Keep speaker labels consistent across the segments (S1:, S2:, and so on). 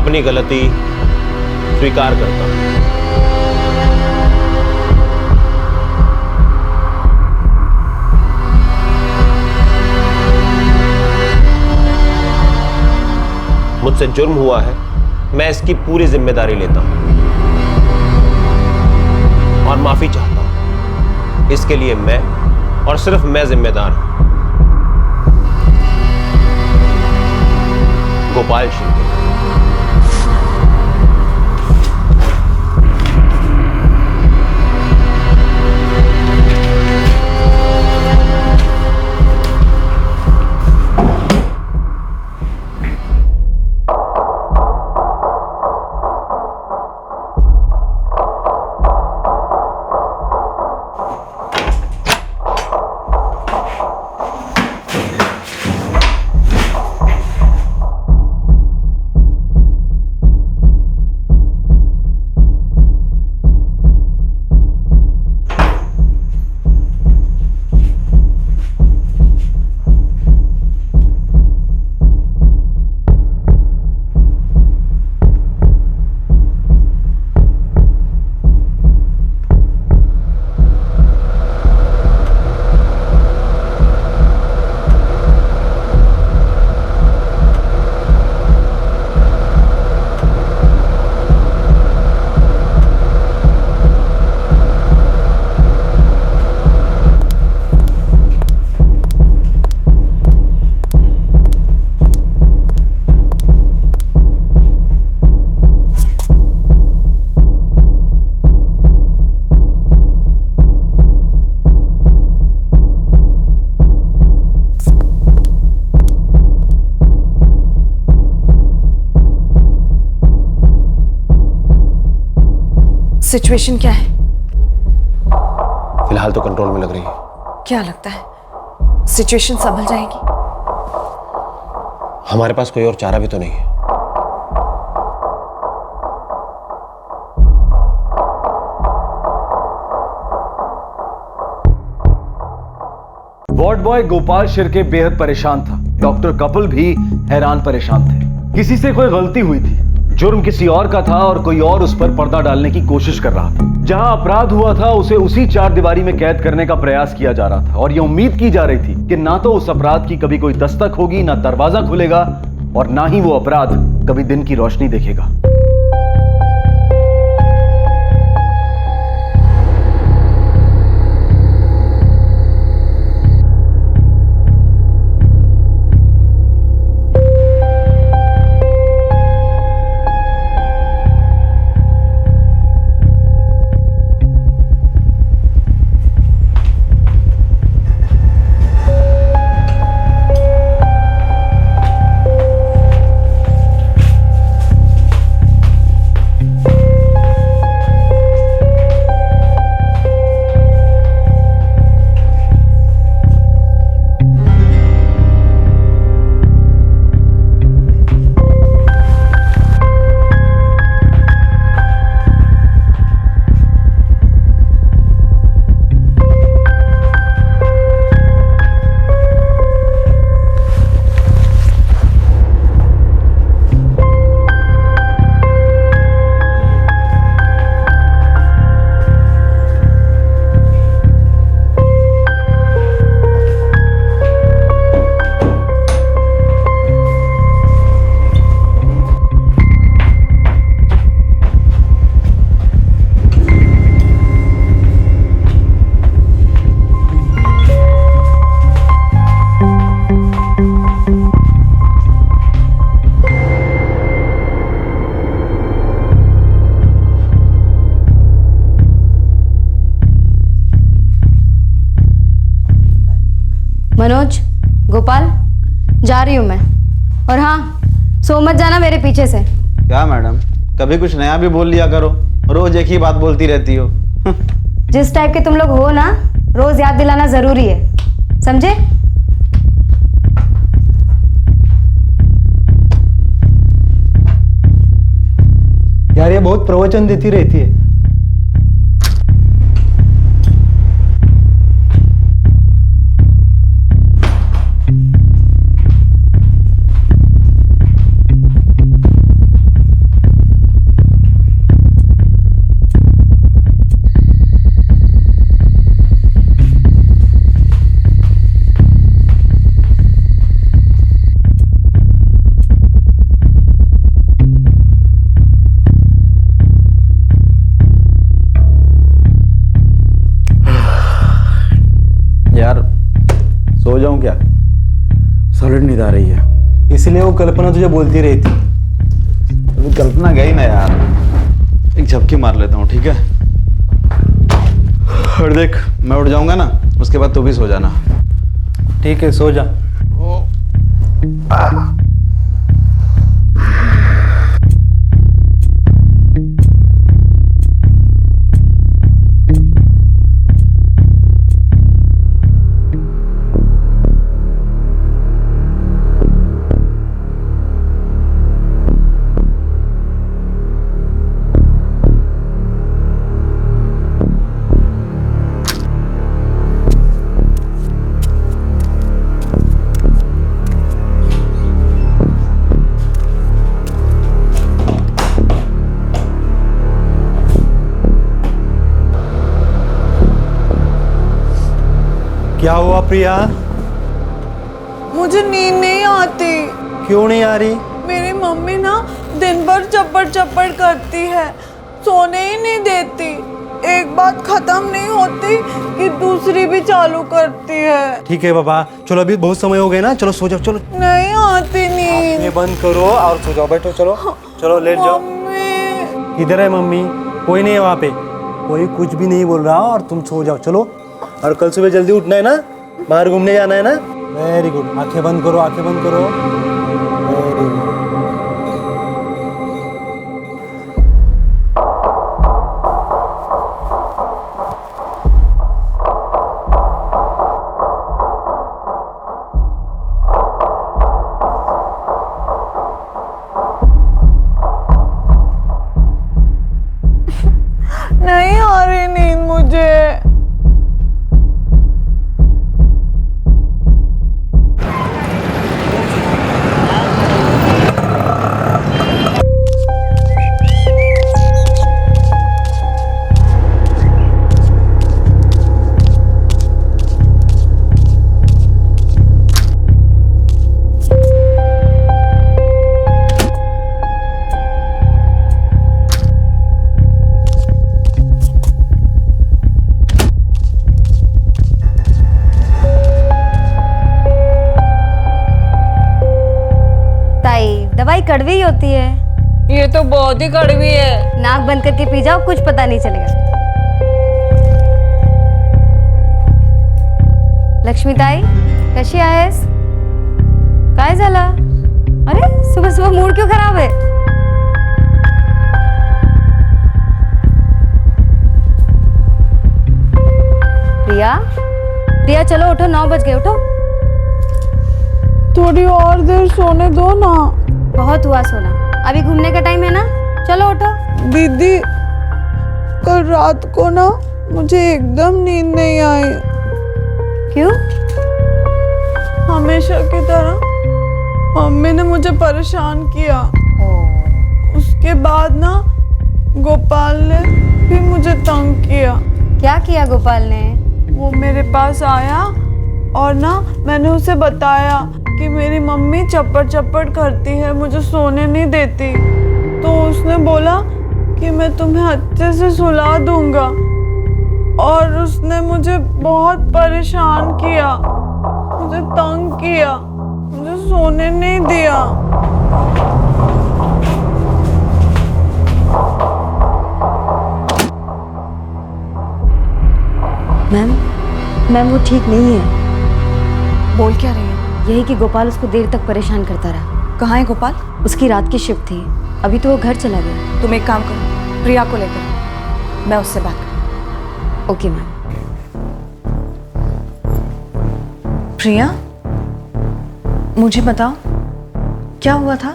S1: अपनी गलती स्वीकार करता हूं। मुझसे जुर्म हुआ है, मैं इसकी पूरी जिम्मेदारी लेता हूं और माफी चाहता हूं। इसके लिए मैं और सिर्फ मैं जिम्मेदार हूं। गोपाल शिंदे।
S2: सिचुएशन क्या है?
S1: फिलहाल तो कंट्रोल में लग रही है।
S2: क्या लगता है सिचुएशन संभल जाएगी?
S1: हमारे पास कोई और चारा भी तो नहीं है।
S3: वार्ड बॉय गोपाल शिर्के बेहद परेशान था। डॉक्टर कपिल भी हैरान परेशान थे। किसी से कोई गलती हुई थी, जुर्म किसी और का था और कोई और उस पर पर्दा डालने की कोशिश कर रहा था। जहां अपराध हुआ था उसे उसी चार दीवारी में कैद करने का प्रयास किया जा रहा था और यह उम्मीद की जा रही थी कि ना तो उस अपराध की कभी कोई दस्तक होगी, ना दरवाजा खुलेगा और ना ही वो अपराध कभी दिन की रोशनी देखेगा।
S4: मनोज, गोपाल, जा रही हूँ मैं। और हाँ, सो मत जाना मेरे पीछे से।
S5: क्या मैडम, कभी कुछ नया भी बोल लिया करो, रोज एक ही बात बोलती रहती हो।
S4: जिस टाइप के तुम लोग हो ना, रोज याद दिलाना जरूरी है, समझे?
S6: यार ये बहुत प्रवचन देती रहती है।
S5: जाऊं क्या? सॉलिड नींद आ रही है।
S6: इसलिए वो कल्पना तुझे बोलती रही थी।
S5: अभी कल्पना गई ना यार, एक झपकी मार लेता हूँ, ठीक है? और देख, मैं उठ जाऊंगा ना, उसके बाद तू भी सो जाना।
S6: ठीक है, सो जा। क्या हुआ प्रिया?
S7: मुझे नींद नहीं आती।
S6: क्यों नहीं आ रही?
S7: मेरी मम्मी ना दिन भर चप्पड़ चप्पड़ करती है, सोने ही नहीं देती। एक बात खत्म नहीं होती कि दूसरी भी चालू करती है।
S6: ठीक है बाबा, चलो अभी बहुत समय हो गए ना, चलो सो जाओ। चलो
S7: नहीं आती नींद।
S6: ये बंद करो और सो जाओ। बैठो, चलो चलो लेट जाओ।
S7: मम्मी,
S6: किधर है मम्मी? कोई नहीं है वहाँ पे, कोई कुछ भी नहीं बोल रहा और तुम सो जाओ। चलो, और कल सुबह जल्दी उठना है ना, बाहर घूमने जाना है ना। वेरी गुड, आंखें बंद करो, आंखें बंद करो। Very good.
S7: नहीं आ रही नींद मुझे।
S4: दवाई कड़वी ही होती है।
S7: ये तो बहुत ही कड़वी है।
S4: नाक बंद करके पी जाओ, कुछ पता नहीं चलेगा। लक्ष्मीताई, कशी आहेस? काय झालं? अरे सुबह सुबह मूड क्यों खराब है? प्रिया, प्रिया चलो उठो, 9 बज गए, उठो।
S7: थोड़ी और देर सोने दो ना।
S4: बहुत हुआ सोना, अभी घूमने का टाइम है ना, चलो उठो।
S7: दीदी, कल रात को ना मुझे एकदम नींद नहीं आई।
S4: क्यों?
S7: हमेशा की तरह मम्मी ने मुझे परेशान किया। उसके बाद ना गोपाल ने भी मुझे तंग किया।
S4: क्या किया गोपाल ने?
S7: वो मेरे पास आया और ना मैंने उसे बताया कि मेरी मम्मी चप्पड़ चप्पड़ करती है, मुझे सोने नहीं देती। तो उसने बोला कि मैं तुम्हें अच्छे से सुला दूंगा, और उसने मुझे बहुत परेशान किया, मुझे तंग किया, मुझे सोने नहीं दिया।
S4: मैम वो ठीक नहीं है।
S2: बोल क्या रही है?
S4: यही कि गोपाल उसको देर तक परेशान करता रहा।
S2: कहाँ है गोपाल?
S4: उसकी रात की शिफ्ट थी, अभी तो वो घर चला गया।
S2: तुम एक काम करो, प्रिया को लेकर मैं उससे बात करूँ।
S4: Okay ma'am.
S2: प्रिया, मुझे बताओ क्या हुआ था?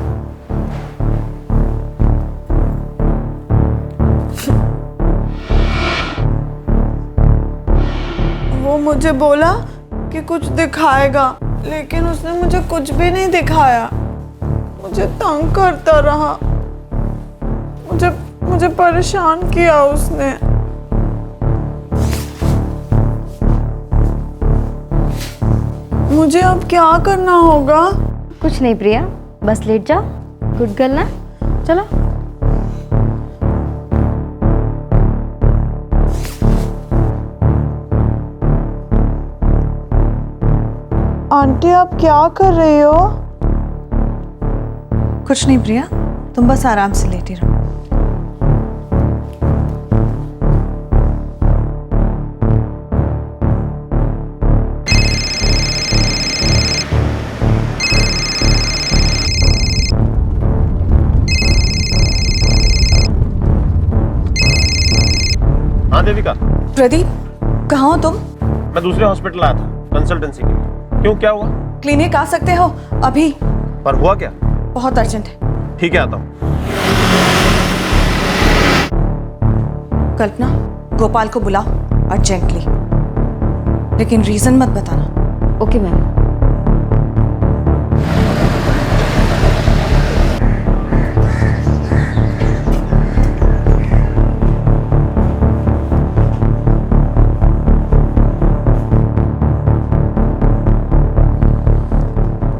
S7: वो मुझे बोला कि कुछ दिखाएगा, लेकिन उसने मुझे कुछ भी नहीं दिखाया। मुझे तंग करता रहा, मुझे परेशान किया उसने। मुझे अब क्या करना होगा?
S4: कुछ नहीं प्रिया, बस लेट जाओ। गुड गर्ल ना, चलो।
S7: आंटी आप क्या कर रही हो?
S2: कुछ नहीं प्रिया, तुम बस आराम से लेटी रहो।
S1: हाँ देविका,
S2: प्रदीप, कहाँ हो तुम?
S1: मैं दूसरे हॉस्पिटल आया था कंसल्टेंसी के लिए। क्यों, क्या हुआ?
S2: क्लिनिक आ सकते हो अभी?
S1: पर हुआ क्या?
S2: बहुत अर्जेंट है।
S1: ठीक है, आता हूँ।
S2: कल्पना, गोपाल को बुलाओ अर्जेंटली, लेकिन रीजन मत बताना।
S4: Okay ma'am.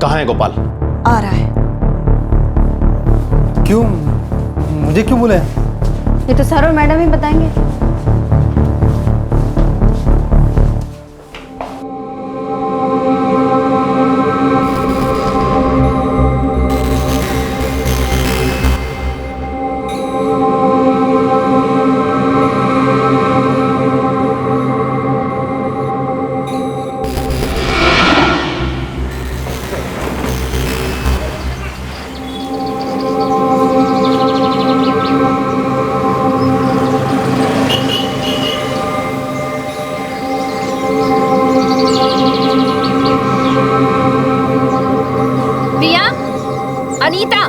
S1: कहाँ है गोपाल?
S2: आ रहा है।
S6: क्यों, मुझे क्यों बुलाया?
S4: ये तो सर और मैडम ही बताएंगे।
S8: प्रिया, अनीता,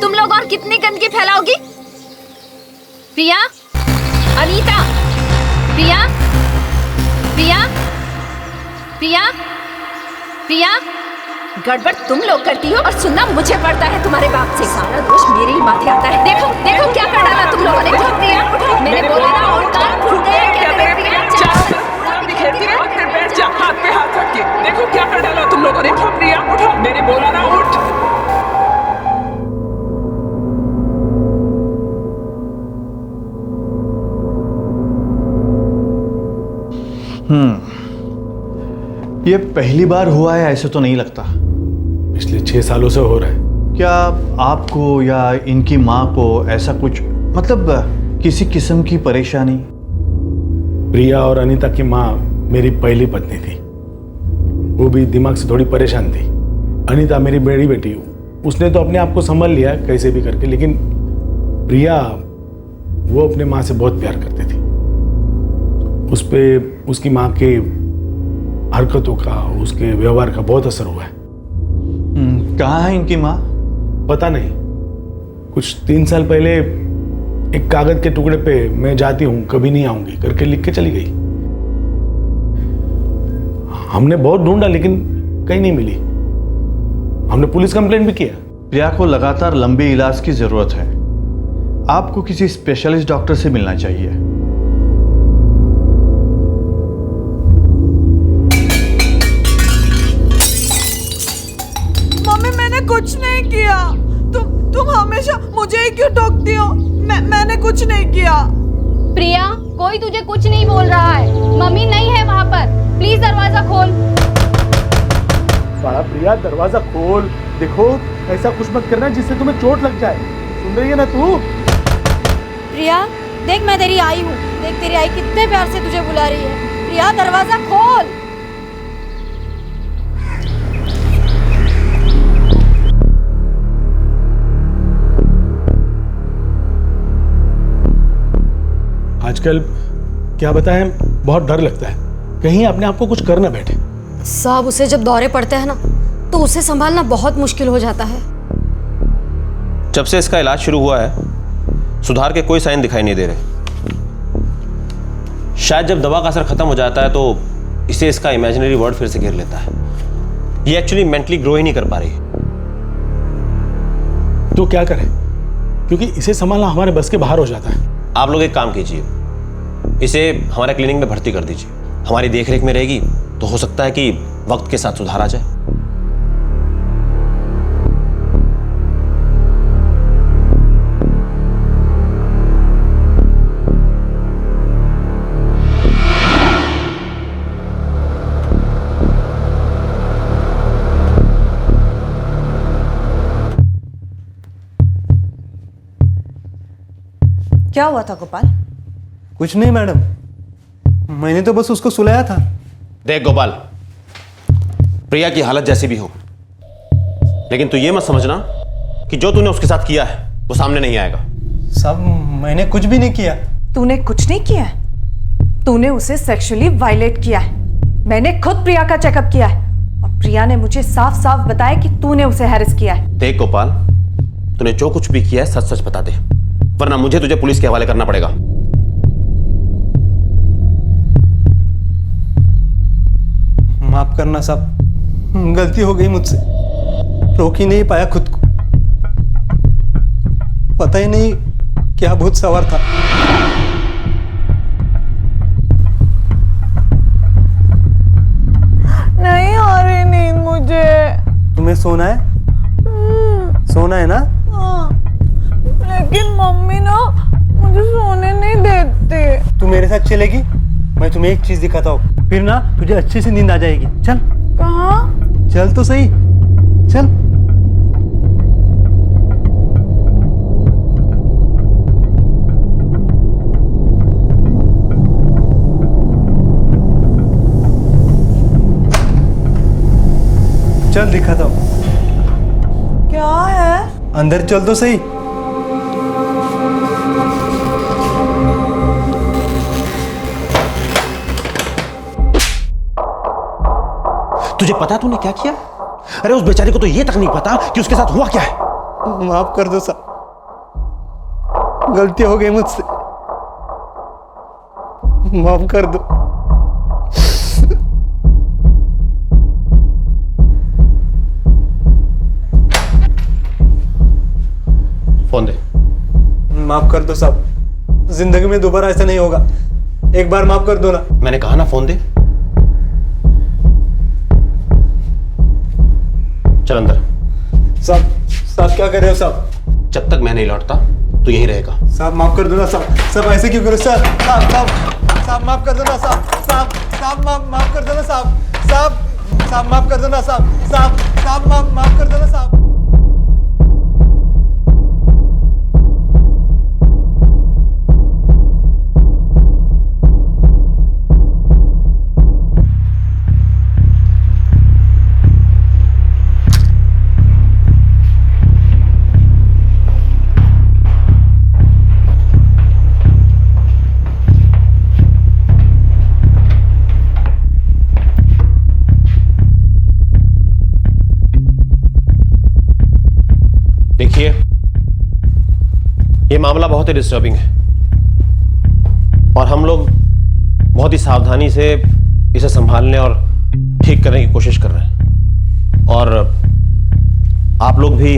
S8: तुम लोग और कितनी गंदगी फैलाओगी? प्रिया, अनीता, प्रिया, प्रिया, प्रिया, प्रिया, गड़बड़ तुम लोग करती हो और सुनना मुझे पड़ता है तुम्हारे बाप से। सारा दोष मेरे ही माथे आता है। देखो देखो क्या कर डाला तुम लोगों ने। प्रिया, मैंने बोला ना, और कान फूट गए क्या मेरे? प्रिया,
S9: फिर बैठ जा, हाथ पे हाथ रख के। देखो क्या कर डाला तुम लोगों ने। उठो प्रिया, उठो, मैंने बोला ना उठ।
S5: ये पहली बार हुआ है ऐसे तो नहीं लगता।
S3: पिछले 6 सालों से हो रहा है।
S5: क्या आपको या इनकी माँ को ऐसा कुछ, मतलब किसी किस्म की परेशानी?
S3: प्रिया और अनीता की माँ मेरी पहली पत्नी थी। वो भी दिमाग से थोड़ी परेशान थी। अनीता मेरी बड़ी बेटी, उसने तो अपने आप को संभाल लिया कैसे भी करके, लेकिन प्रिया, वो अपने माँ से बहुत प्यार करती थी। उस पे उसकी माँ के हरकतों का, उसके व्यवहार का बहुत असर हुआ है।
S5: कहाँ है इनकी माँ?
S3: पता नहीं, कुछ 3 साल पहले एक कागज के टुकड़े पे मैं जाती हूँ, कभी नहीं आऊंगी करके लिख के चली गई। हमने बहुत ढूंढा लेकिन कहीं नहीं मिली। हमने पुलिस कंप्लेंट भी किया।
S5: प्रिया को लगातार लंबे इलाज की जरूरत है। आपको किसी स्पेशलिस्ट डॉक्टर से मिलना चाहिए।
S7: मम्मी, मैंने कुछ नहीं किया। तुम हमेशा मुझे ही क्यों टोकती हो? मैंने कुछ नहीं किया।
S4: प्रिया, कोई तुझे कुछ नहीं बोल रहा है। मम्मी नहीं है वहाँ पर। प्लीज दरवाजा खोल।
S3: साला प्रिया, दरवाजा खोल। देखो, ऐसा कुछ मत करना जिससे तुम्हें चोट लग जाए। सुन रही है ना तू?
S4: प्रिया, देख मैं तेरी आई हूँ। देख तेरी आई कितने प्यार से तुझे बुला रही है। प्रिया, दरवाजा खोल।
S3: आजकल क्या बताएं, बहुत डर लगता है कहीं अपने आप को कुछ कर ना बैठे।
S4: साहब, उसे जब दौरे पड़ते हैं ना, तो उसे संभालना बहुत मुश्किल हो जाता है।
S1: जब से इसका इलाज शुरू हुआ है, सुधार के कोई साइन दिखाई नहीं दे रहे। शायद जब दवा का असर खत्म हो जाता है तो इसे इसका इमेजिनरी वर्ड फिर से घेर लेता है। ये एक्चुअली मेंटली ग्रो ही नहीं कर पा रही।
S3: तो क्या करें, क्योंकि इसे संभालना हमारे बस के बाहर हो जाता है।
S1: आप लोग एक काम कीजिए, इसे हमारे क्लिनिक में भर्ती कर दीजिए। हमारी देखरेख में रहेगी तो हो सकता है कि वक्त के साथ सुधार आ जाए।
S2: क्या हुआ था गोपाल?
S6: कुछ नहीं मैडम, मैंने तो बस उसको सुलाया था।
S1: देख गोपाल, प्रिया की हालत जैसी भी हो, लेकिन तू ये मत समझना कि जो तूने उसके साथ किया है वो सामने नहीं आएगा।
S6: साहब मैंने कुछ भी नहीं किया।
S2: तूने कुछ नहीं किया है, तूने उसे सेक्सुअली वायलेट किया है। मैंने खुद प्रिया का चेकअप किया है और प्रिया ने मुझे साफ साफ बताया कि तूने उसे हैरेस किया है।
S1: देख गोपाल, तूने जो कुछ भी किया है सच सच बता दे, वरना मुझे तुझे पुलिस के हवाले करना पड़ेगा।
S6: माफ करना साहब, गलती हो गई मुझसे, रोक ही नहीं पाया खुद को। पता ही नहीं क्या भूत सवार था।
S7: नहीं आ रही नींद मुझे।
S6: तुम्हें सोना है? सोना है ना?
S7: हाँ, लेकिन मम्मी ना मुझे सोने नहीं देती।
S6: तू मेरे साथ चलेगी? मैं तुम्हें एक चीज दिखाता हूँ, फिर ना तुझे अच्छे से नींद आ जाएगी। चल।
S7: कहाँ?
S6: चल तो सही, चल। चल दिखाता हूँ।
S7: क्या है?
S6: अंदर चल तो सही।
S1: तुझे पता है तूने क्या किया? अरे उस बेचारी को तो ये तक नहीं पता कि उसके साथ हुआ क्या है।
S6: माफ कर दो साहब, गलती हो गई मुझसे, माफ कर दो।
S1: फोन दे।
S6: माफ कर दो साहब, जिंदगी में दोबारा ऐसा नहीं होगा। एक बार माफ कर दो ना।
S1: मैंने कहा ना फोन दे। चल अंदर।
S6: साहब क्या कर रहे हो साहब?
S1: जब तक मैं नहीं लौटता तू यहीं रहेगा।
S6: साहब माफ कर दो ना साहब। साहब ऐसे क्यों करो सर? साहब माफ कर दो ना साहब। साहब माफ कर दो ना साहब। साहब माफ कर दो ना साहब। साहब माफ कर दो ना साहब।
S1: देखिए, ये मामला बहुत ही डिस्टर्बिंग है और हम लोग बहुत ही सावधानी से इसे संभालने और ठीक करने की कोशिश कर रहे हैं, और आप लोग भी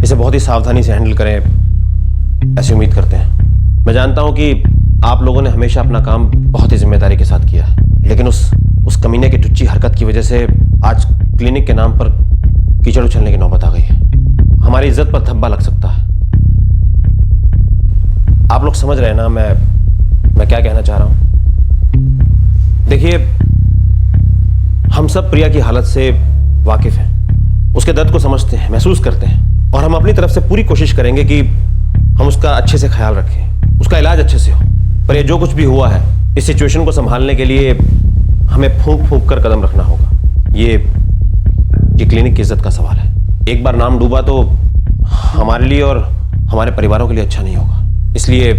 S1: इसे बहुत ही सावधानी से हैंडल करें ऐसी उम्मीद करते हैं। मैं जानता हूं कि आप लोगों ने हमेशा अपना काम बहुत ही जिम्मेदारी के साथ किया है, लेकिन उस कमीने की टुच्ची हरकत की वजह से आज क्लिनिक के नाम पर कीचड़ उछलने की नौबत आ गई है। हमारी इज्जत पर धब्बा लग सकता है। आप लोग समझ रहे हैं ना मैं क्या कहना चाह रहा हूं? देखिए, हम सब प्रिया की हालत से वाकिफ हैं, उसके दर्द को समझते हैं, महसूस करते हैं, और हम अपनी तरफ से पूरी कोशिश करेंगे कि हम उसका अच्छे से ख्याल रखें, उसका इलाज अच्छे से हो। पर ये जो कुछ भी हुआ है, इस सिचुएशन को संभालने के लिए हमें फूंक फूंक कर कदम रखना होगा। ये क्लिनिक की इज्जत का सवाल है। एक बार नाम डूबा तो हमारे लिए और हमारे परिवारों के लिए अच्छा नहीं होगा। इसलिए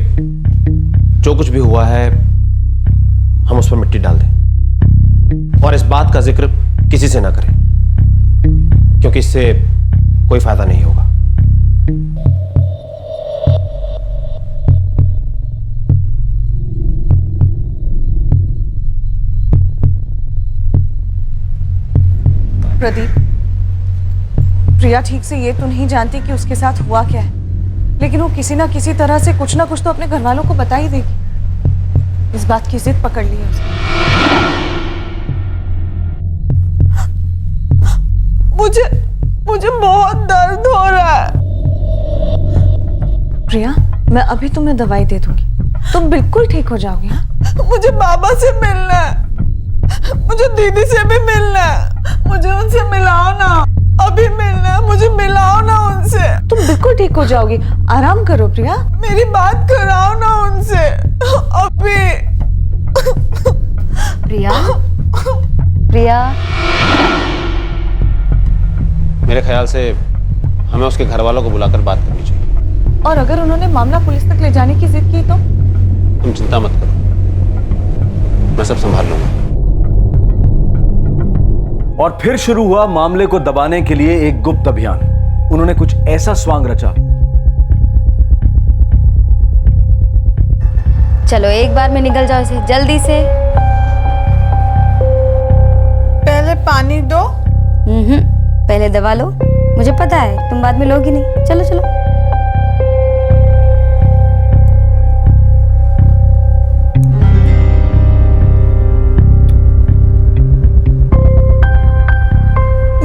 S1: जो कुछ भी हुआ है हम उस पर मिट्टी डाल दें और इस बात का जिक्र किसी से ना करें, क्योंकि इससे कोई फायदा नहीं होगा।
S2: प्रदीप, प्रिया ठीक से ये तो नहीं जानती कि उसके साथ हुआ क्या है, लेकिन वो किसी ना किसी तरह से कुछ ना कुछ तो अपने घर वालों को बता ही देगी। इस बात की जिद पकड़ ली है उसने।
S7: मुझे बहुत दर्द हो रहा है।
S2: प्रिया, मैं अभी तुम्हें दवाई दे दूंगी, तुम बिल्कुल ठीक हो जाओगी। हाँ?
S7: मुझे बाबा से मिलना है, मुझे दीदी से भी मिलना है, मुझे उनसे मिलाओ ना, अभी मिलना है, मुझे मिलाओ ना उनसे।
S2: तुम बिल्कुल ठीक हो जाओगी। आराम करो प्रिया।
S7: मेरी बात कराओ ना उनसे अभी।
S4: प्रिया, प्रिया,
S1: मेरे ख्याल से हमें उसके घर वालों को बुलाकर बात करनी चाहिए।
S2: और अगर उन्होंने मामला पुलिस तक ले जाने की जिद की तो?
S1: तुम चिंता मत करो, मैं सब संभाल लूंगा।
S3: और फिर शुरू हुआ मामले को दबाने के लिए एक गुप्त अभियान। उन्होंने कुछ ऐसा स्वांग रचा।
S4: चलो एक बार में निकल जाओ इसे जल्दी से।
S7: पहले पानी दो।
S4: पहले दवा लो, मुझे पता है तुम बाद में लोगी नहीं। चलो चलो।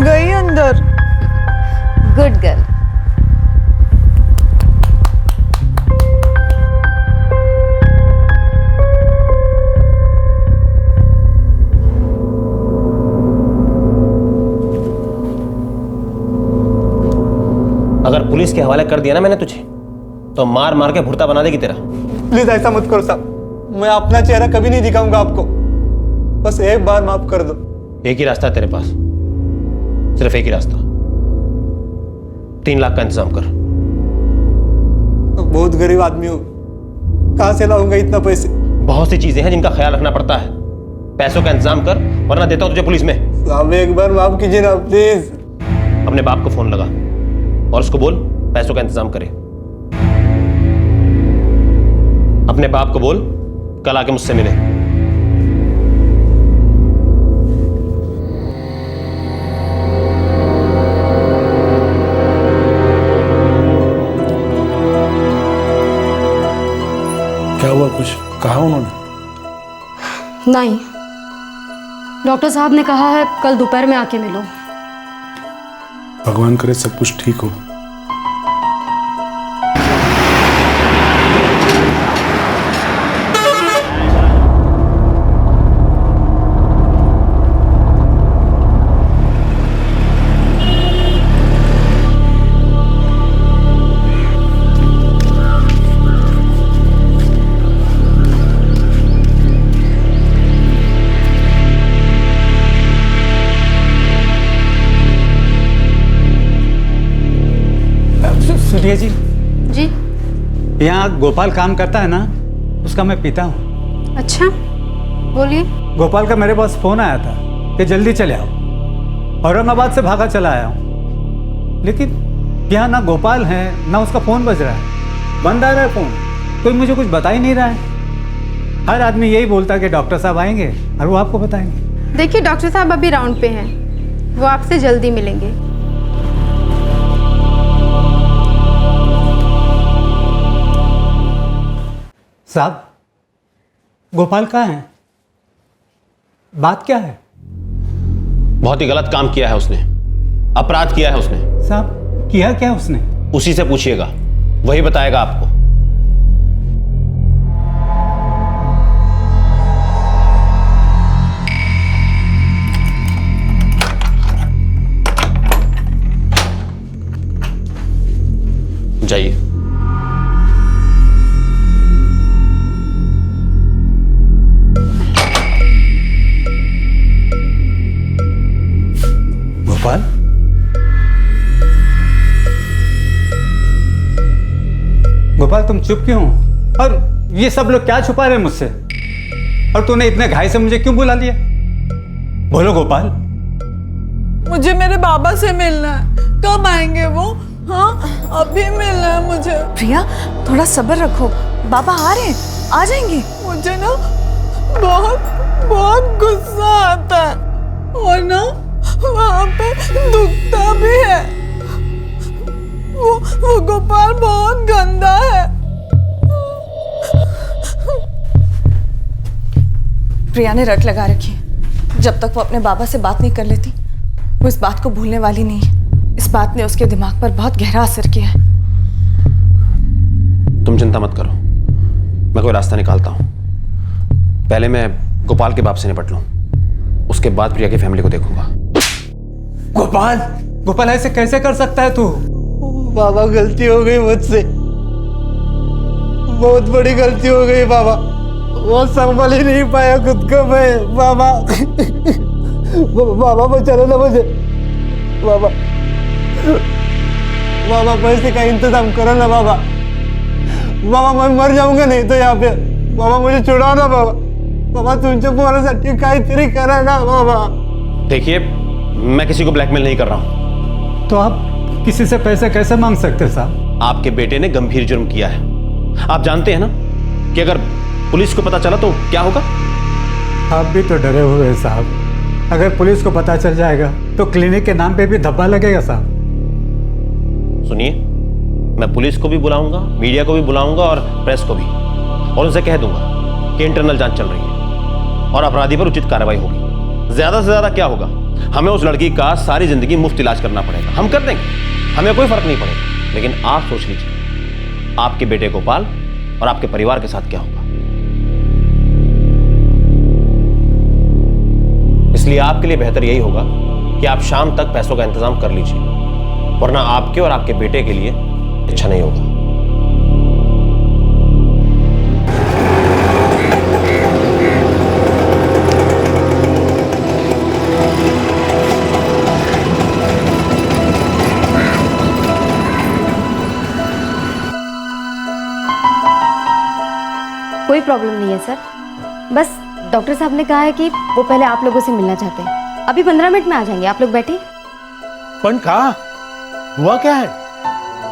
S7: गई अंदर।
S4: Good girl.
S1: अगर पुलिस के हवाले कर दिया ना मैंने तुझे, तो मार मार के भुर्ता बना देगी तेरा।
S6: प्लीज ऐसा मत करो साहब, मैं अपना चेहरा कभी नहीं दिखाऊंगा आपको। बस एक बार माफ कर दो।
S1: एक ही रास्ता है तेरे पास, सिर्फ एक ही रास्ता। 3 लाख का इंतजाम कर।
S6: बहुत गरीब आदमी हो, कहां से लाऊंगा इतना पैसे?
S1: बहुत सी चीजें हैं जिनका ख्याल रखना पड़ता है। पैसों का इंतजाम कर, वरना देता हूं तुझे पुलिस में।
S6: साहब एक बार माफ कीजिए ना प्लीज।
S1: अपने बाप को फोन लगा और उसको बोल पैसों का इंतजाम करे। अपने बाप को बोल कल आके मुझसे मिले।
S10: क्या हुआ, कुछ कहा उन्होंने?
S4: नहीं, डॉक्टर साहब ने कहा है कल दोपहर में आके मिलो।
S10: भगवान करे सब कुछ ठीक हो।
S11: सुनिए जी।
S4: जी?
S11: यहाँ गोपाल काम करता है ना, उसका मैं पिता हूँ।
S4: अच्छा, बोलिए।
S11: गोपाल का मेरे पास फोन आया था कि जल्दी चले आओ। औरंगाबाद से भागा चला आया हूँ, लेकिन यहाँ ना गोपाल है ना उसका फ़ोन बज रहा है। बंद आ रहा है फ़ोन, कोई मुझे कुछ बता ही नहीं रहा है। हर आदमी यही बोलता है कि डॉक्टर साहब आएंगे और वो आपको बताएंगे।
S12: देखिए डॉक्टर साहब अभी राउंड पे हैं, वो आपसे जल्दी मिलेंगे।
S11: साहब, गोपाल कहाँ है? बात क्या है?
S1: बहुत ही गलत काम किया है उसने, अपराध किया है उसने।
S11: साहब, किया क्या उसने?
S1: उसी से पूछिएगा, वही बताएगा आपको। जाइए।
S11: गोपाल, गोपाल तुम चुप क्यों हो? और ये सब लोग क्या छुपा रहे हैं मुझसे? और तूने इतने घाई से मुझे क्यों बुला लिया? बोलो गोपाल।
S7: मुझे मेरे बाबा से मिलना है। कब आएंगे वो? हाँ, अभी मिलना है मुझे।
S2: प्रिया थोड़ा सब्र रखो, बाबा आ रहे हैं, आ जाएंगे।
S7: मुझे ना बहुत बहुत गुस्सा आता है और ना वहाँ पे दुखता भी है। वो गोपाल बहुत गंदा है।
S2: प्रिया ने रट लगा रखी है। जब तक वो अपने बाबा से बात नहीं कर लेती, वो इस बात को भूलने वाली नहीं है। इस बात ने उसके दिमाग पर बहुत गहरा असर किया है।
S1: तुम चिंता मत करो, मैं कोई रास्ता निकालता हूं। पहले मैं गोपाल के बाप से निपट लूं, उसके बाद प्रिया की फैमिली को देखूंगा।
S11: गोपाल, गोपाल ऐसे कैसे कर सकता है तू?
S6: बाबा गलती हो गई मुझसे, बहुत बड़ी गलती हो गई बाबा। वो संभाल ही नहीं पाया खुद को मैं बाबा। बाबा बचाओ ना मुझे बाबा। बाबा पैसे का इंतजाम करो ना बाबा। बाबा मैं मर जाऊंगा नहीं तो यहाँ पे। बाबा मुझे छुड़ाओ ना बाबा। बाबा तुमच्या पोरासाठी काहीतरी करा ना बाबा।
S1: देखिए, मैं किसी को ब्लैकमेल नहीं कर रहा हूं।
S11: तो आप किसी से पैसे कैसे मांग सकते हैं साहब?
S1: आपके बेटे ने गंभीर जुर्म किया है। आप जानते हैं ना कि अगर पुलिस को पता चला तो क्या होगा?
S11: आप भी तो डरे हुए हैं साहब। अगर पुलिस को पता चल जाएगा तो क्लिनिक के नाम पे भी धब्बा लगेगा साहब।
S1: सुनिए, मैं पुलिस को भी बुलाऊंगा, मीडिया को भी बुलाऊंगा और प्रेस को भी, और उनसे कह दूंगा कि इंटरनल जांच चल रही है और अपराधी पर उचित कार्रवाई होगी। ज्यादा से ज्यादा क्या होगा, हमें उस लड़की का सारी जिंदगी मुफ्त इलाज करना पड़ेगा। हम कर देंगे, हमें कोई फर्क नहीं पड़ेगा। लेकिन आप सोच लीजिए, आपके बेटे गोपाल और आपके परिवार के साथ क्या होगा। इसलिए आपके लिए बेहतर यही होगा कि आप शाम तक पैसों का इंतजाम कर लीजिए, वरना आपके और आपके बेटे के लिए अच्छा नहीं होगा।
S4: कोई प्रॉब्लम नहीं है सर, बस डॉक्टर साहब ने कहा है कि वो पहले आप लोगों से मिलना चाहते हैं। अभी 15 मिनट में आ जाएंगे, आप लोग बैठे।
S10: पण कहा हुआ क्या है?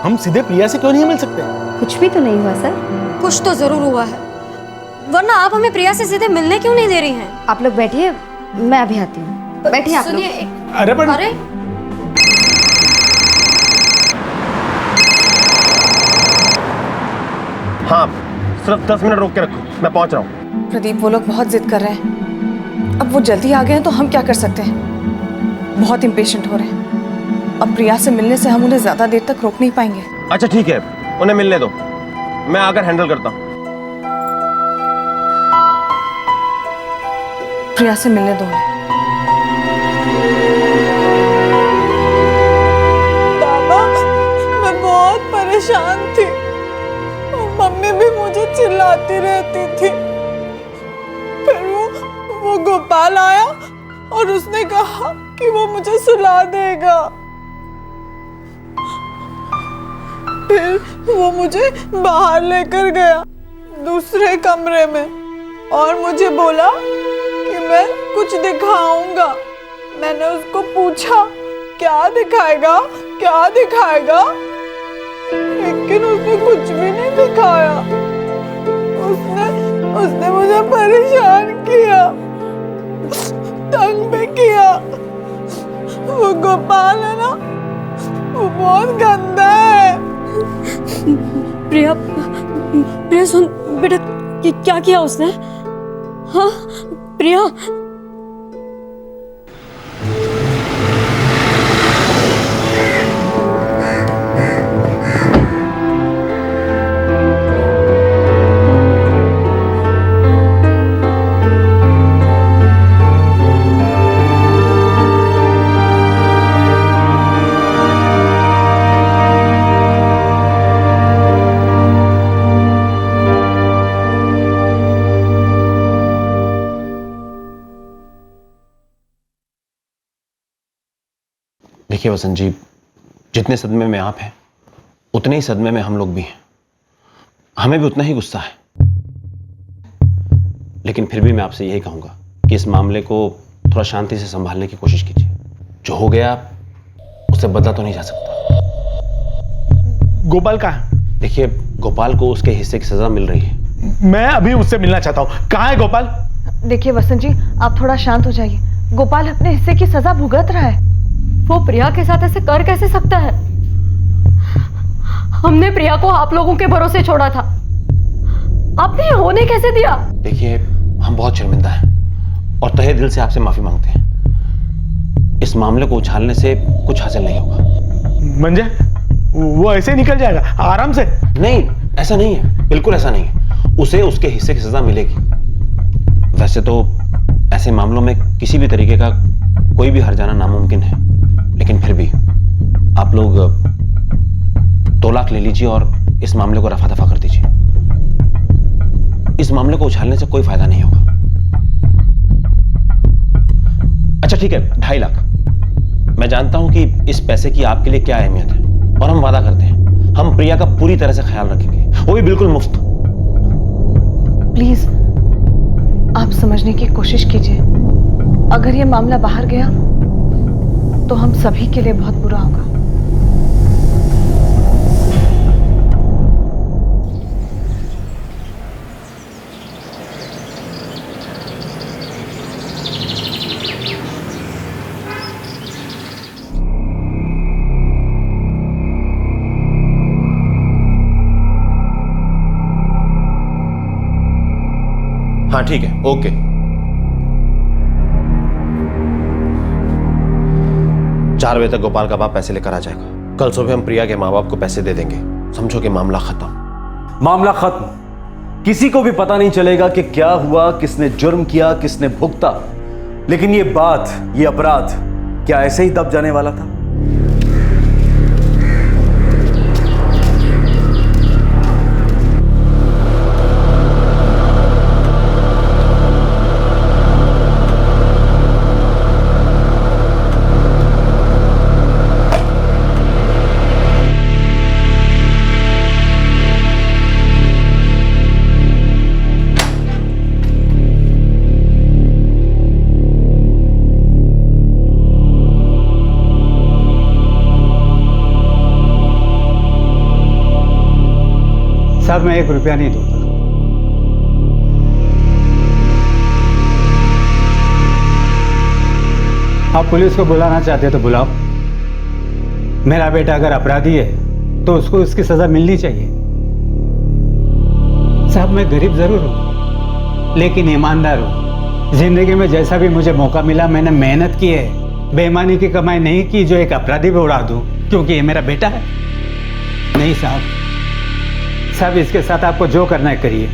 S10: हम सीधे प्रिया से क्यों नहीं मिल सकते?
S4: कुछ भी तो नहीं हुआ सर।
S13: कुछ तो जरूर हुआ है, वरना आप हमें प्रिया से सीधे मिलने क्यों नहीं दे रही हैं?
S4: आप लोग बैठिए, मैं अभी आती हूँ। बैठिए आप लोग।
S10: अरे पर
S13: अरे
S1: हाँ, सिर्फ 10 मिनट रोक के रखो, मैं पहुंच रहा हूँ।
S2: प्रदीप, वो लोग बहुत जिद कर रहे हैं। अब वो जल्दी आ गए हैं तो हम क्या कर सकते हैं? बहुत इम्पेशेंट हो रहे हैं। अब प्रिया से मिलने से हम उन्हें ज्यादा देर तक रोक नहीं पाएंगे।
S1: अच्छा ठीक है, उन्हें मिलने दो, मैं आकर हैंडल करता हूँ।
S2: प्रिया से मिलने दो उन्हें।
S7: बाबा, मैं बहुत परेशान थी और मम्मी भी मुझे चिल्लाती रहती थी। फिर वो गोपाल आया और उसने कहा कि वो मुझे सुला देगा। फिर वो मुझे बाहर लेकर गया दूसरे कमरे में और मुझे बोला कि मैं कुछ दिखाऊंगा। मैंने उसको पूछा क्या दिखाएगा, क्या दिखाएगा, लेकिन उसने कुछ भी नहीं दिखाया। उसने मुझे परेशान किया, तंग भी किया। वो गोपाल है ना, वो बहुत गंदा है।
S13: प्रिया, प्रिया सुन बेटा, क्या किया उसने? हाँ प्रिया,
S1: देखिए वसंत जी, जितने सदमे में आप हैं उतने ही सदमे में हम लोग भी हैं। हमें भी उतना ही गुस्सा है, लेकिन फिर भी मैं आपसे यही कहूंगा कि इस मामले को थोड़ा शांति से संभालने की कोशिश कीजिए। जो हो गया उससे बदला तो नहीं जा सकता।
S10: गोपाल कहाँ है?
S1: देखिए, गोपाल को उसके हिस्से की सजा मिल रही है।
S10: मैं अभी उससे मिलना चाहता हूँ। कहाँ है गोपाल?
S2: देखिए वसंत जी, आप थोड़ा शांत हो जाइए। गोपाल अपने हिस्से की सजा भुगत रहा है।
S13: वो प्रिया के साथ ऐसे कर कैसे सकता है? हमने प्रिया को आप लोगों के भरोसे छोड़ा था, आपने ये होने कैसे दिया?
S1: देखिए, हम बहुत शर्मिंदा हैं और तहे दिल से आपसे माफी मांगते हैं। इस मामले को उछालने से कुछ हासिल नहीं होगा।
S10: मंजे, वो ऐसे निकल जाएगा आराम से?
S1: नहीं, ऐसा नहीं है, बिल्कुल ऐसा नहीं है। उसे उसके हिस्से की सजा मिलेगी। वैसे तो ऐसे मामलों में किसी भी तरीके का कोई भी हार जाना नामुमकिन है, लेकिन फिर भी आप लोग 2 लाख ले लीजिए और इस मामले को रफा दफा कर दीजिए। इस मामले को उछालने से कोई फायदा नहीं होगा। अच्छा ठीक है, 2.5 लाख। मैं जानता हूं कि इस पैसे की आपके लिए क्या अहमियत है, और हम वादा करते हैं हम प्रिया का पूरी तरह से ख्याल रखेंगे, वो भी बिल्कुल मुफ्त।
S2: प्लीज आप समझने की कोशिश कीजिए। अगर ये मामला बाहर गया तो हम सभी के लिए बहुत बुरा होगा।
S1: हाँ ठीक है, ओके। चार बजे तक गोपाल का बाप पैसे लेकर आ जाएगा। कल सुबह हम प्रिया के माँ बाप को पैसे दे देंगे। समझो कि मामला खत्म।
S3: मामला खत्म। किसी को भी पता नहीं चलेगा कि क्या हुआ, किसने जुर्म किया, किसने भुगता। लेकिन ये बात, ये अपराध क्या ऐसे ही दब जाने वाला था?
S11: साहब मैं 1 रुपया नहीं दूंगा। आप पुलिस को बुलाना चाहते हो तो बुलाओ। मेरा बेटा अगर अपराधी है तो उसको उसकी सजा मिलनी चाहिए। साहब मैं गरीब जरूर हूं लेकिन ईमानदार हूं। जिंदगी में जैसा भी मुझे मौका मिला मैंने मेहनत की है। बेईमानी की कमाई नहीं की जो एक अपराधी पे उड़ा दूं क्योंकि ये मेरा बेटा है। नहीं साहब, साहब इसके साथ आपको जो करना है करिए।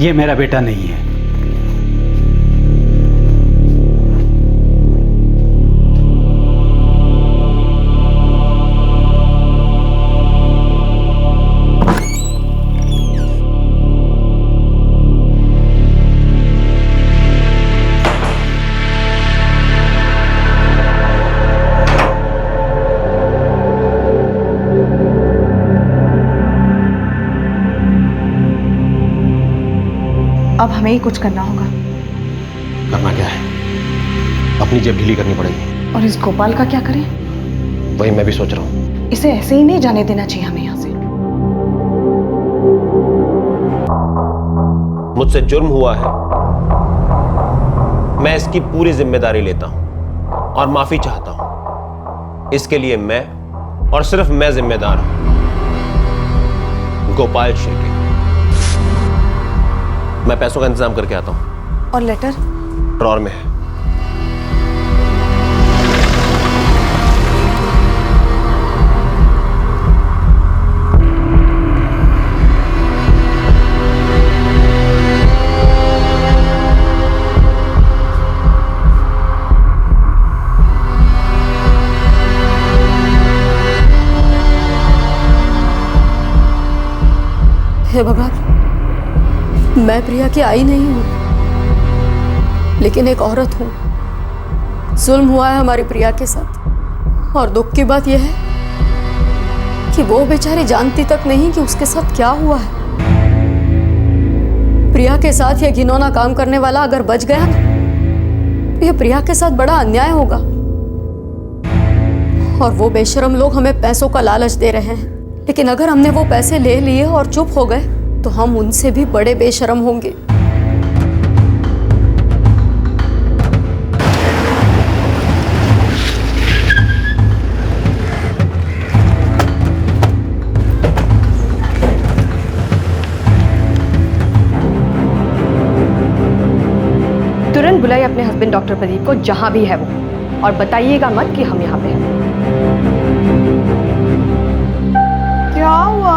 S11: ये मेरा बेटा नहीं है।
S2: अब हमें ही कुछ करना होगा।
S1: करना क्या है? अपनी जेब ढीली करनी पड़ेगी।
S2: और इस गोपाल का क्या करें?
S1: वही मैं भी सोच रहा हूं।
S2: इसे ऐसे ही नहीं जाने देना चाहिए हमें यहां से।
S1: मुझसे जुर्म हुआ है, मैं इसकी पूरी जिम्मेदारी लेता हूं और माफी चाहता हूं। इसके लिए मैं और सिर्फ मैं जिम्मेदार हूं। गोपाल शेट्टी। मैं पैसों का इंतजाम करके आता हूं।
S2: और लेटर?
S1: ड्रॉर में है।
S13: हे भगवान, मैं प्रिया की आई नहीं हूं लेकिन एक औरत हूं। जुल्म हुआ है हमारी प्रिया के साथ और दुख की बात यह है कि वो बेचारी जानती तक नहीं कि उसके साथ क्या हुआ है। प्रिया के साथ यह घिनौना काम करने वाला अगर बच गया ना तो यह प्रिया के साथ बड़ा अन्याय होगा। और वो बेशरम लोग हमें पैसों का लालच दे रहे हैं, लेकिन अगर हमने वो पैसे ले लिए और चुप हो गए तो हम उनसे भी बड़े बेशरम होंगे।
S14: तुरंत बुलाइए अपने हस्बैंड डॉक्टर प्रदीप को जहां भी है वो, और बताइएगा मत कि हम यहाँ पे हैं।
S7: क्या हुआ?